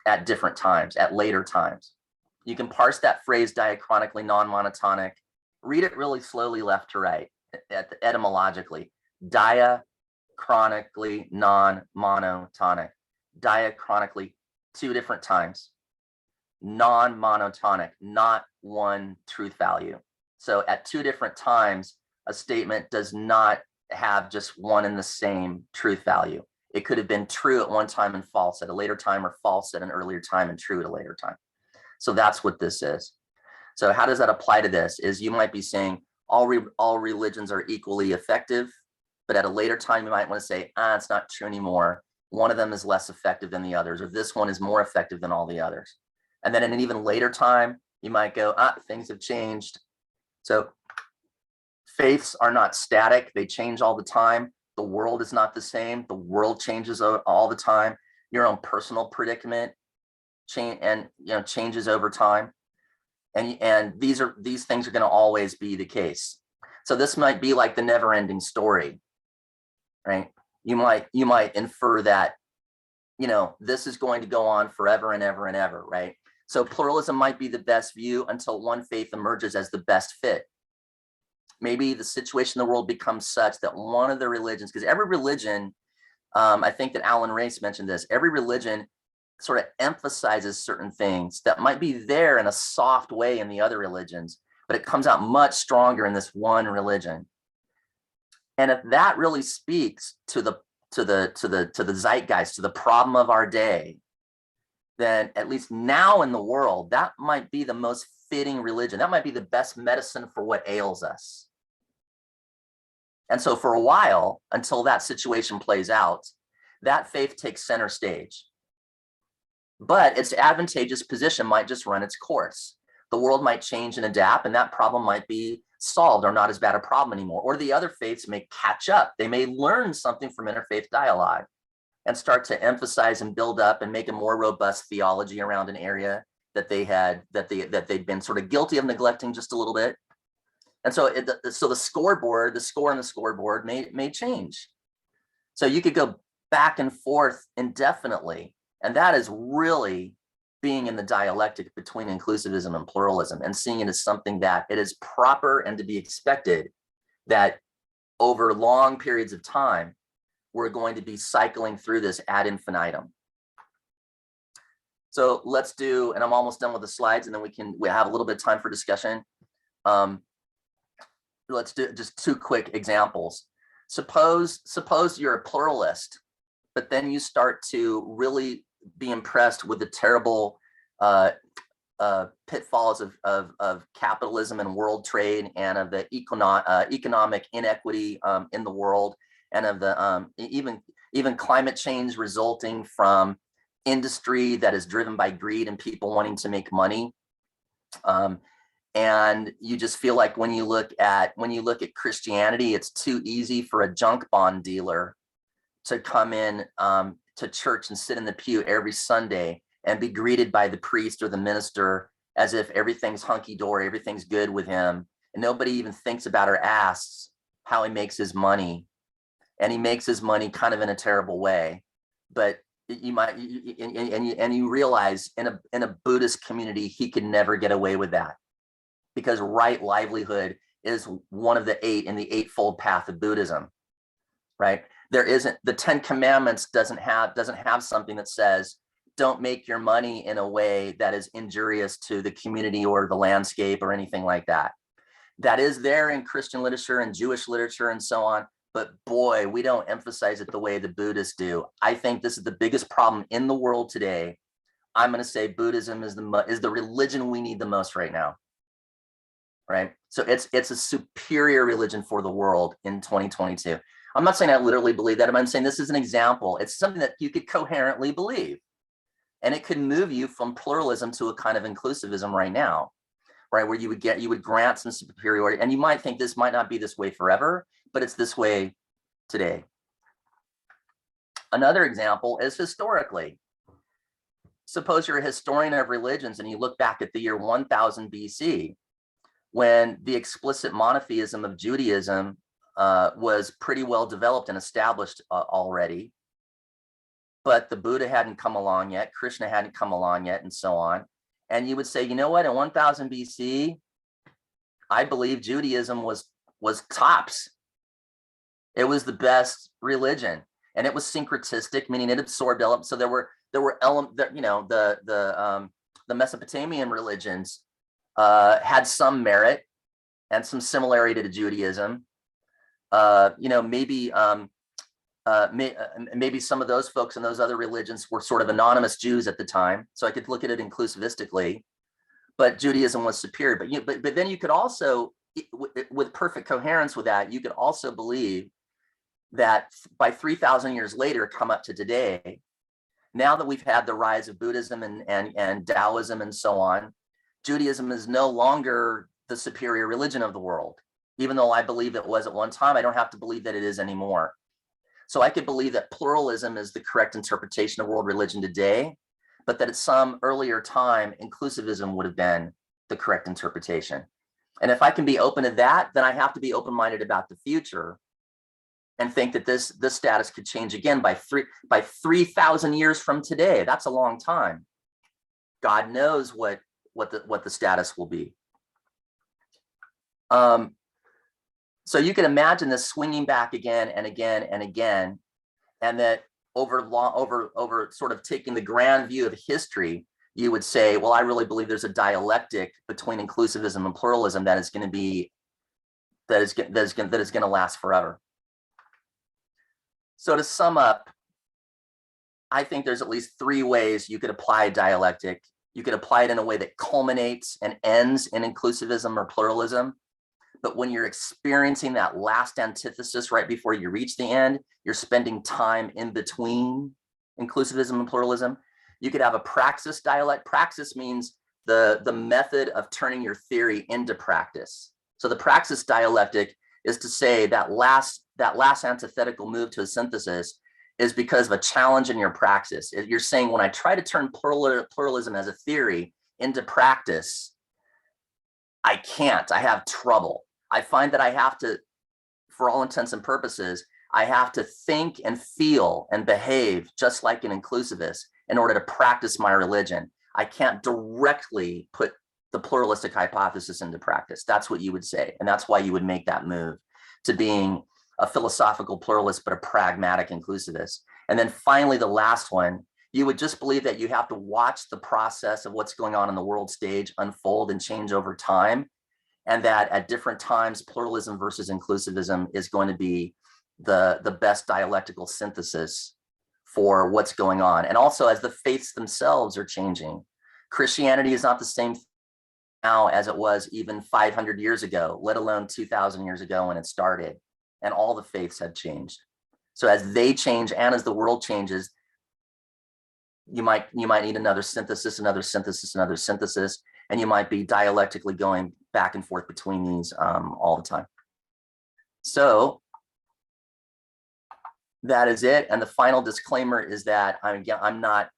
at different times, at later times. You can parse that phrase diachronically non-monotonic, read it really slowly left to right, etymologically. Diachronically non-monotonic, diachronically 2 different times, non-monotonic, not one truth value. So at 2 different times, a statement does not have just one and the same truth value. It could have been true at one time and false at a later time, or false at an earlier time and true at a later time. So that's what this is. So how does that apply to this? Is you might be saying all religions are equally effective, but at a later time, you might want to say, it's not true anymore. One of them is less effective than the others, or this one is more effective than all the others. And then in an even later time, you might go, things have changed. So faiths are not static. They change all the time. The world is not the same. The world changes all the time. Your own personal predicament changes over time. And these things are going to always be the case. So this might be like the never-ending story, right? You might infer that, this is going to go on forever and ever and ever, right? So pluralism might be the best view until one faith emerges as the best fit. Maybe the situation in the world becomes such that one of the religions, because every religion, I think that Alan Race mentioned this, every religion sort of emphasizes certain things that might be there in a soft way in the other religions, but it comes out much stronger in this one religion. And if that really speaks to the zeitgeist, to the problem of our day, then at least now in the world, that might be the most fitting religion. That might be the best medicine for what ails us. And so for a while, until that situation plays out, that faith takes center stage. But its advantageous position might just run its course. The world might change and adapt, and that problem might be solved or not as bad a problem anymore. Or the other faiths may catch up. They may learn something from interfaith dialogue and start to emphasize and build up and make a more robust theology around an area that they'd been sort of guilty of neglecting just a little bit. And so the score and the scoreboard may change. So you could go back and forth indefinitely. And that is really being in the dialectic between inclusivism and pluralism, and seeing it as something that it is proper and to be expected that over long periods of time, we're going to be cycling through this ad infinitum. So let's do, and I'm almost done with the slides, and then we have a little bit of time for discussion. Let's do just 2 quick examples. Suppose you're a pluralist, but then you start to really be impressed with the terrible pitfalls of capitalism and world trade, and of the economic inequity in the world, and of the even climate change resulting from industry that is driven by greed and people wanting to make money. And you just feel like when you look at Christianity, it's too easy for a junk bond dealer to come in to church and sit in the pew every Sunday and be greeted by the priest or the minister as if everything's hunky-dory, everything's good with him, and nobody even thinks about or asks how he makes his money. And he makes his money kind of in a terrible way. But you might, and you realize in a Buddhist community, he could never get away with that, because right livelihood is one of the 8 in the 8-fold path of Buddhism, right? There isn't, the 10 Commandments doesn't have something that says, don't make your money in a way that is injurious to the community or the landscape or anything like that. That is there in Christian literature and Jewish literature and so on. But boy, we don't emphasize it the way the Buddhists do. I think this is the biggest problem in the world today. I'm going to say Buddhism is the religion we need the most right now, right? So it's a superior religion for the world in 2022. I'm not saying I literally believe that. I'm saying this is an example. It's something that you could coherently believe, and it could move you from pluralism to a kind of inclusivism right now, right? Where you would grant some superiority, and you might think this might not be this way forever, but it's this way today. Another example is historically. Suppose you're a historian of religions and you look back at the year 1000 BC, when the explicit monotheism of Judaism was pretty well developed and established already, but the Buddha hadn't come along yet, Krishna hadn't come along yet, and so on. And you would say, you know what, in 1000 BC, I believe Judaism was tops. It was the best religion, and it was syncretistic, meaning it absorbed elements. So there were elements that, you know, the Mesopotamian religions had some merit and some similarity to Judaism. You know, maybe some of those folks and those other religions were sort of anonymous Jews at the time, so I could look at it inclusivistically. But Judaism was superior. But then you could also, with perfect coherence with that, you could also believe that by 3,000 years later, come up to today, now that we've had the rise of Buddhism and Taoism and so on, Judaism is no longer the superior religion of the world. Even though I believe it was at one time, I don't have to believe that it is anymore. So I could believe that pluralism is the correct interpretation of world religion today, but that at some earlier time, inclusivism would have been the correct interpretation. And if I can be open to that, then I have to be open-minded about the future and think that this status could change again by 3,000 years from today. That's a long time. God knows what the status will be. So you can imagine this swinging back again and again and again, and that over sort of taking the grand view of history, you would say, well, I really believe there's a dialectic between inclusivism and pluralism that is going to last forever. So to sum up, I think there's at least 3 ways you could apply dialectic. You could apply it in a way that culminates and ends in inclusivism or pluralism. But when you're experiencing that last antithesis right before you reach the end, you're spending time in between inclusivism and pluralism. You could have a praxis dialect. Praxis means the method of turning your theory into practice. So the praxis dialectic is to say that last antithetical move to a synthesis is because of a challenge in your praxis. You're saying, when I try to turn pluralism as a theory into practice, I can't, I have trouble. I find that I have to, for all intents and purposes, I have to think and feel and behave just like an inclusivist in order to practice my religion. I can't directly put the pluralistic hypothesis into practice. That's what you would say. And that's why you would make that move to being a philosophical pluralist, but a pragmatic inclusivist. And then finally, the last one, you would just believe that you have to watch the process of what's going on in the world stage unfold and change over time. And that at different times, pluralism versus inclusivism is going to be the best dialectical synthesis for what's going on. And also, as the faiths themselves are changing, Christianity is not the same now as it was even 500 years ago, let alone 2,000 years ago when it started. And all the faiths have changed. So as they change and as the world changes, you might need another synthesis, another synthesis, another synthesis, and you might be dialectically going back and forth between these all the time. So that is it. And the final disclaimer is that I'm not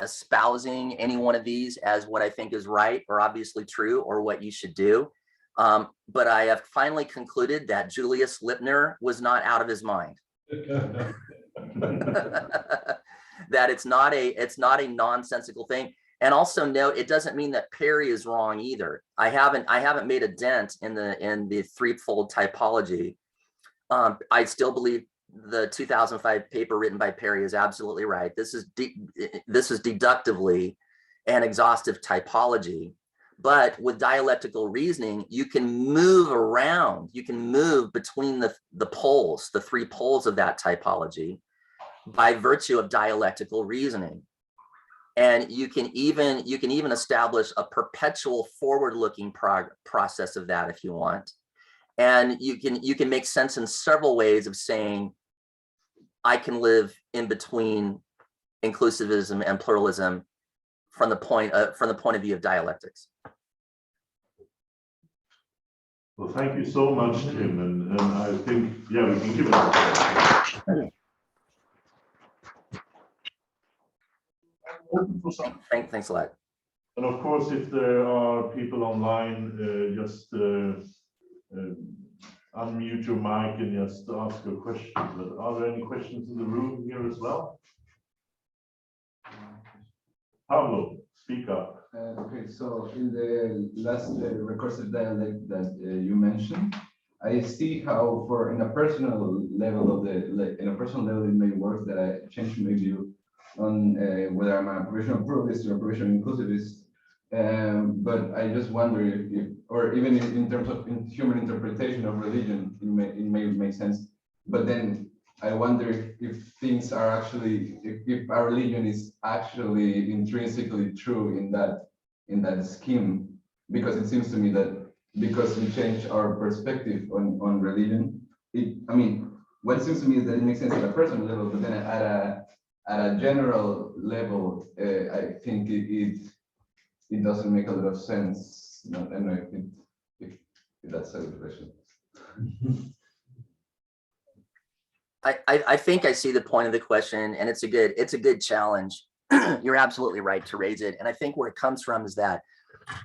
espousing any one of these as what I think is right or obviously true or what you should do. But I have finally concluded that Julius Lipner was not out of his mind. That it's not a nonsensical thing. And also note, it doesn't mean that Perry is wrong either. I haven't made a dent in the threefold typology. I still believe the 2005 paper written by Perry is absolutely right. This is deductively an exhaustive typology. But with dialectical reasoning, you can move around. You can move between the poles, the three poles of that typology, by virtue of dialectical reasoning. And you can even establish a perpetual forward-looking process of that if you want. And you can make sense in several ways of saying, I can live in between inclusivism and pluralism from the point of view of dialectics. Well, thank you so much, Tim, and I think, yeah, we can give it a open for some. Thanks a lot. And of course, if there are people online, just unmute your mic and just ask a question. But are there any questions in the room here as well? Pablo, speak up. Okay, so in the last recursive dialect that you mentioned, I see how in a personal level it may work that I change my view on whether I'm a provisional pluralist or a provisional inclusivist. But I just wonder if or even in terms of human interpretation of religion, it may make sense. But then I wonder if things are actually, if our religion is actually intrinsically true in that scheme, because it seems to me that because we change our perspective on religion, I mean, what it seems to me is that it makes sense at a personal level, but then at a general level, I think it doesn't make a lot of sense. I don't know if that's a good question. I think I see the point of the question, and it's a good challenge. You're absolutely right to raise it. And I think where it comes from is that,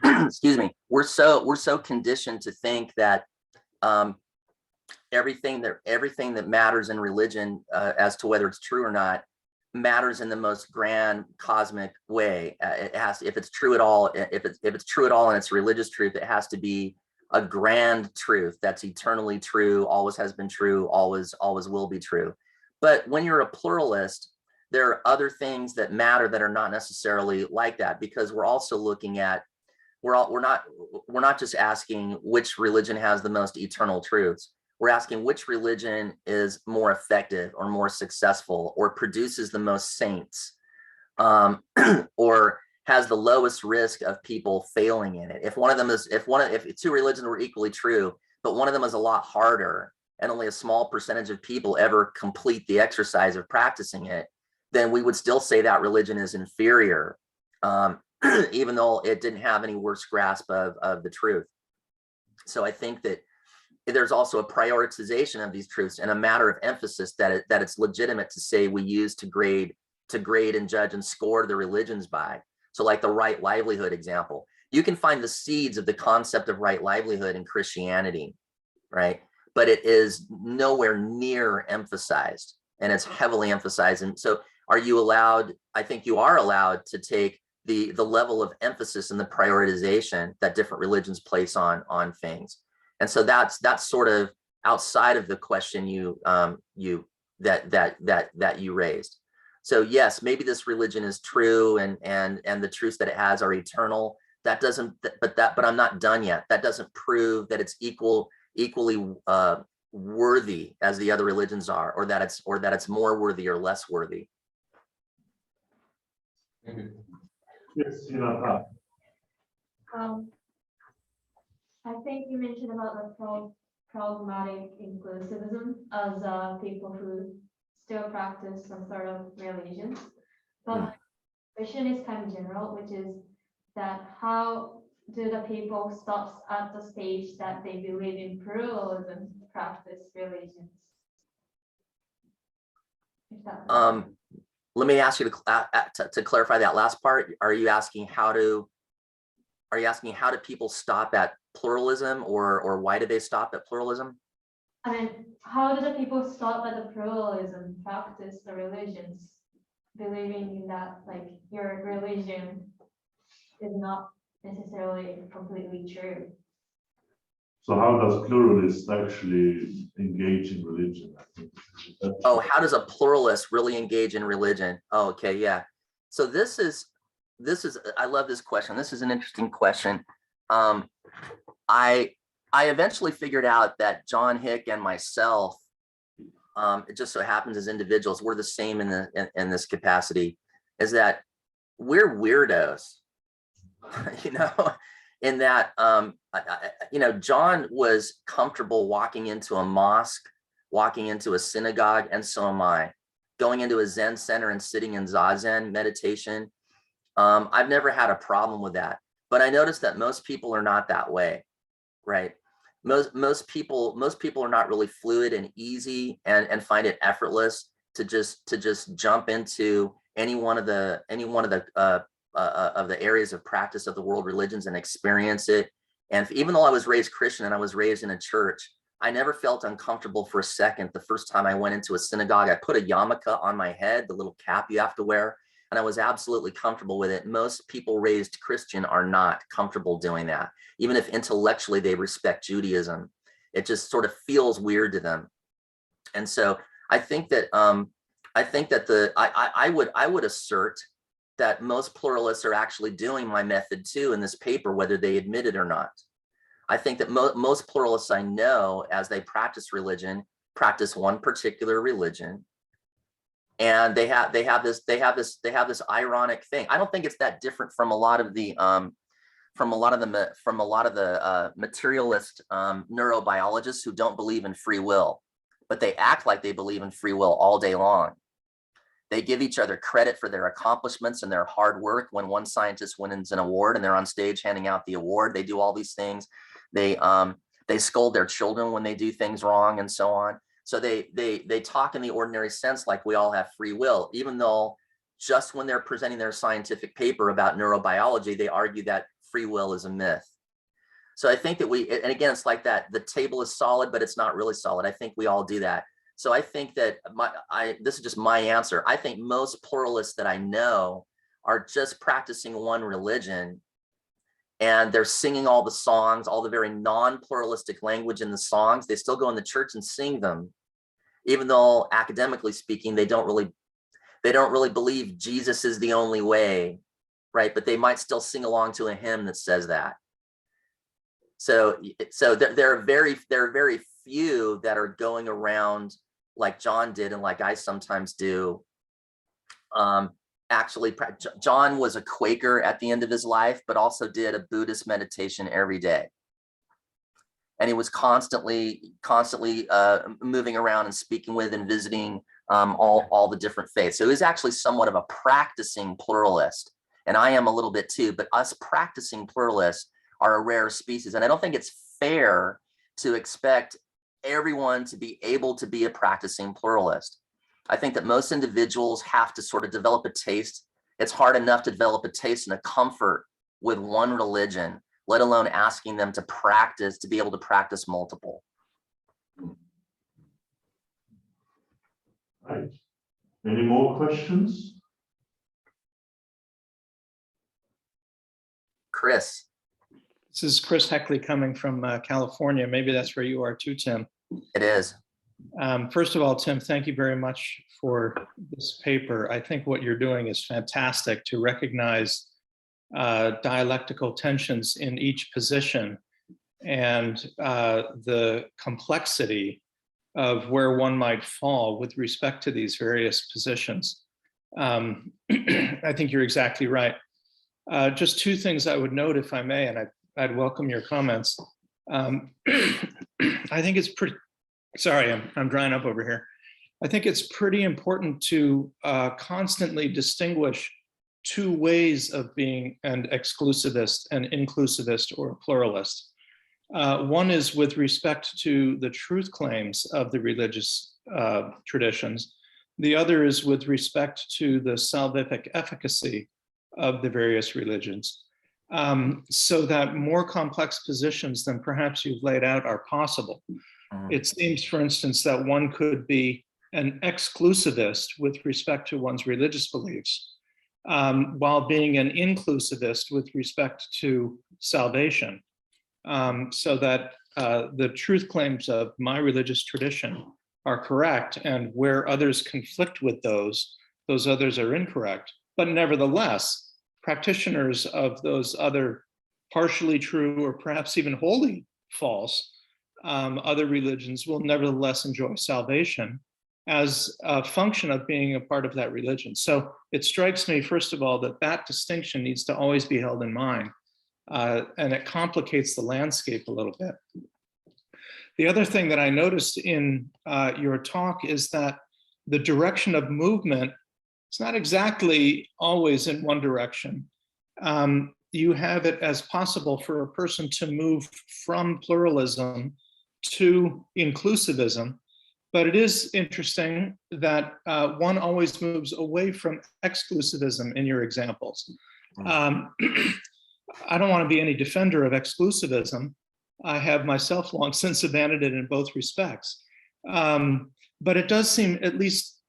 excuse me, we're so conditioned to think that everything that matters in religion, as to whether it's true or not, matters in the most grand cosmic way. It has, if it's true at all, if it's true at all and it's religious truth, it has to be a grand truth that's eternally true, always has been true, always will be true. But when you're a pluralist, there are other things that matter that are not necessarily like that, because we're also looking at, we're not just asking which religion has the most eternal truths. We're asking which religion is more effective or more successful or produces the most saints, or has the lowest risk of people failing in it. If two religions were equally true, but one of them is a lot harder and only a small percentage of people ever complete the exercise of practicing it, then we would still say that religion is inferior, even though it didn't have any worse grasp of the truth. So I think that there's also a prioritization of these truths and a matter of emphasis that it's legitimate to say we use to grade and judge and score the religions by. So like the right livelihood example, you can find the seeds of the concept of right livelihood in Christianity, right? But it is nowhere near emphasized, and it's heavily emphasized. And so are you allowed, I think you are allowed to take the level of emphasis and the prioritization that different religions place on things. And so that's sort of outside of the question that you raised. So yes, maybe this religion is true and the truths that it has are eternal. That doesn't, but I'm not done yet. That doesn't prove that it's equally worthy as the other religions are, or that it's more worthy or less worthy. Yes, Hinata. I think you mentioned about the problematic inclusivism as people who still practice some sort of religions. But my question is kind of general, which is that how do the people stop at the stage that they believe in pluralism practice religions? Let me ask you to clarify that last part. Are you asking how do Are you asking how do people stop at pluralism, or why do they stop at pluralism? I mean, how do the people stop at the pluralism, practice the religions, believing in that, like, your religion is not necessarily completely true? So how does pluralists actually engage in religion? I think that's- Oh, how does a pluralist really engage in religion? Oh, okay, yeah. So this is, I love this question. This is an interesting question. I eventually figured out that John Hick and myself, it just so happens as individuals, we're the same in this capacity, is that we're weirdos, you know, in that, you know, John was comfortable walking into a mosque, walking into a synagogue, and so am I. Going into a Zen center and sitting in Zazen meditation. I've never had a problem with that, but I noticed that most people are not that way, right? Most people are not really fluid and easy and find it effortless to just jump into any one of the areas of practice of the world religions and experience it. And even though I was raised Christian and I was raised in a church, I never felt uncomfortable for a second. The first time I went into a synagogue, I put a yarmulke on my head, the little cap you have to wear, and I was absolutely comfortable with it. Most people raised Christian are not comfortable doing that. Even if intellectually they respect Judaism, it just sort of feels weird to them. And so I think that I would assert that most pluralists are actually doing my method too in this paper, whether they admit it or not. I think that most pluralists I know, as they practice religion, practice one particular religion, and they have this ironic thing. I don't think it's that different from a lot of the materialist neurobiologists who don't believe in free will, but they act like they believe in free will all day long. They give each other credit for their accomplishments and their hard work. When one scientist wins an award and they're on stage handing out the award, they do all these things. They scold their children when they do things wrong and so on. So they talk in the ordinary sense like we all have free will, even though just when they're presenting their scientific paper about neurobiology, they argue that free will is a myth. So I think that and again, it's like that, the table is solid, but it's not really solid. I think we all do that. So I think that this is just my answer. I think most pluralists that I know are just practicing one religion, and they're singing all the songs, all the very non-pluralistic language in the songs. They still go in the church and sing them, even though academically speaking, they don't really believe Jesus is the only way, right? But they might still sing along to a hymn that says that. So there are very few that are going around like John did and like I sometimes do. Actually, John was a Quaker at the end of his life, but also did a Buddhist meditation every day. And he was constantly moving around and speaking with and visiting all the different faiths. So he was actually somewhat of a practicing pluralist. And I am a little bit too, but us practicing pluralists are a rare species. And I don't think it's fair to expect everyone to be able to be a practicing pluralist. I think that most individuals have to sort of develop a taste. It's hard enough to develop a taste and a comfort with one religion, let alone asking them to practice, to be able to practice multiple. Right. Any more questions? Chris. This is Chris Heckley coming from California. Maybe that's where you are too, Tim. It is. First of all, Tim, thank you very much for this paper. I think what you're doing is fantastic to recognize dialectical tensions in each position and the complexity of where one might fall with respect to these various positions. I think you're exactly right. Just two things I would note, if I may, and I'd welcome your comments. I think it's pretty, sorry, I'm drying up over here. I think it's pretty important to constantly distinguish two ways of being an exclusivist, an inclusivist, or a pluralist. One is with respect to the truth claims of the religious traditions. The other is with respect to the salvific efficacy of the various religions. so that more complex positions than perhaps you've laid out are possible. It seems, for instance, that one could be an exclusivist with respect to one's religious beliefs, while being an inclusivist with respect to salvation, so that the truth claims of my religious tradition are correct, and where others conflict with those others are incorrect. But nevertheless, practitioners of those other partially true or perhaps even wholly false other religions will nevertheless enjoy salvation as a function of being a part of that religion. So it strikes me, first of all, that that distinction needs to always be held in mind, and it complicates the landscape a little bit. The other thing that I noticed in your talk is that the direction of movement is not exactly always in one direction. You have it as possible for a person to move from pluralism to inclusivism, but it is interesting that one always moves away from exclusivism in your examples. I don't want to be any defender of exclusivism. I have myself long since abandoned it in both respects. But it does seem at least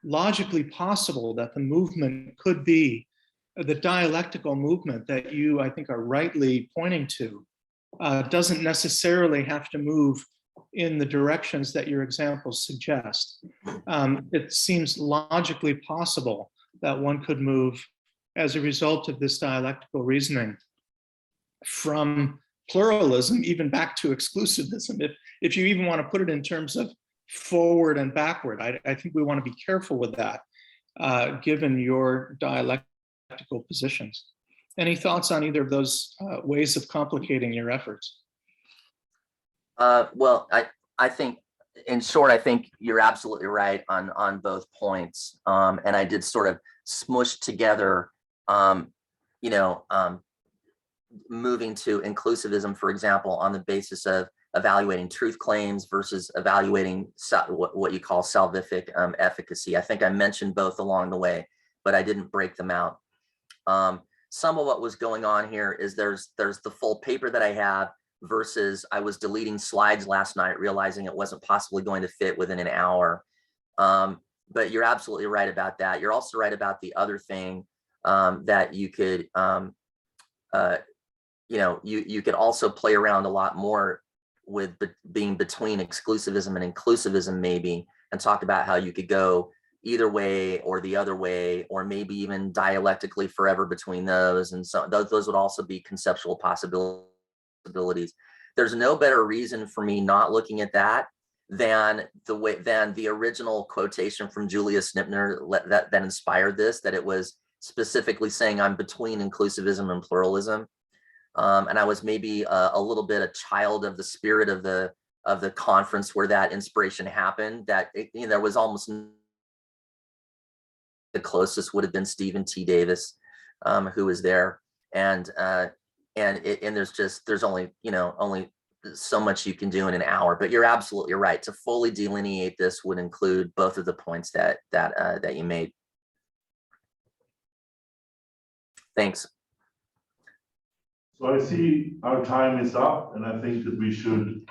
logically possible that the movement could be the dialectical movement that you, I think, are rightly pointing to, doesn't necessarily have to move in the directions that your examples suggest. It seems logically possible that one could move as a result of this dialectical reasoning from pluralism even back to exclusivism. If you even want to put it in terms of forward and backward, I think we want to be careful with that, given your dialectical positions. Any thoughts on either of those ways of complicating your efforts? Well, I think, in short, I think you're absolutely right on both points. And I did sort of smush together, moving to inclusivism, for example, on the basis of evaluating truth claims versus evaluating what you call salvific efficacy. I think I mentioned both along the way, but I didn't break them out. Some of what was going on here is there's the full paper that I have versus I was deleting slides last night, realizing it wasn't possibly going to fit within an hour. But you're absolutely right about that. You're also right about the other thing, that you could, you could also play around a lot more with being between exclusivism and inclusivism, maybe, and talk about how you could go either way or the other way, or maybe even dialectically forever between those. And so those would also be conceptual possibilities. There's no better reason for me not looking at that than the original quotation from Julius Snipner that inspired this, that it was specifically saying I'm between inclusivism and pluralism. And I was maybe a little bit a child of the spirit of the conference where that inspiration happened, that there was almost the closest would have been Stephen T. Davis, who was there. And there's only so much you can do in an hour, but you're absolutely right. To fully delineate this would include both of the points that you made. Thanks. So I see our time is up, and I think that we should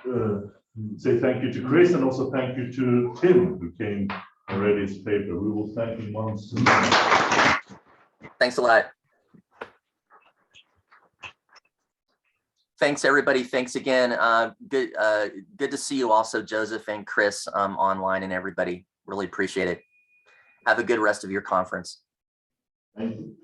say thank you to Chris, and also thank you to Tim, who came and read his paper. We will thank him once. Thanks a lot. Thanks, everybody. Thanks again. Good to see you also, Joseph and Chris, online, and everybody. Really appreciate it. Have a good rest of your conference. Thank you.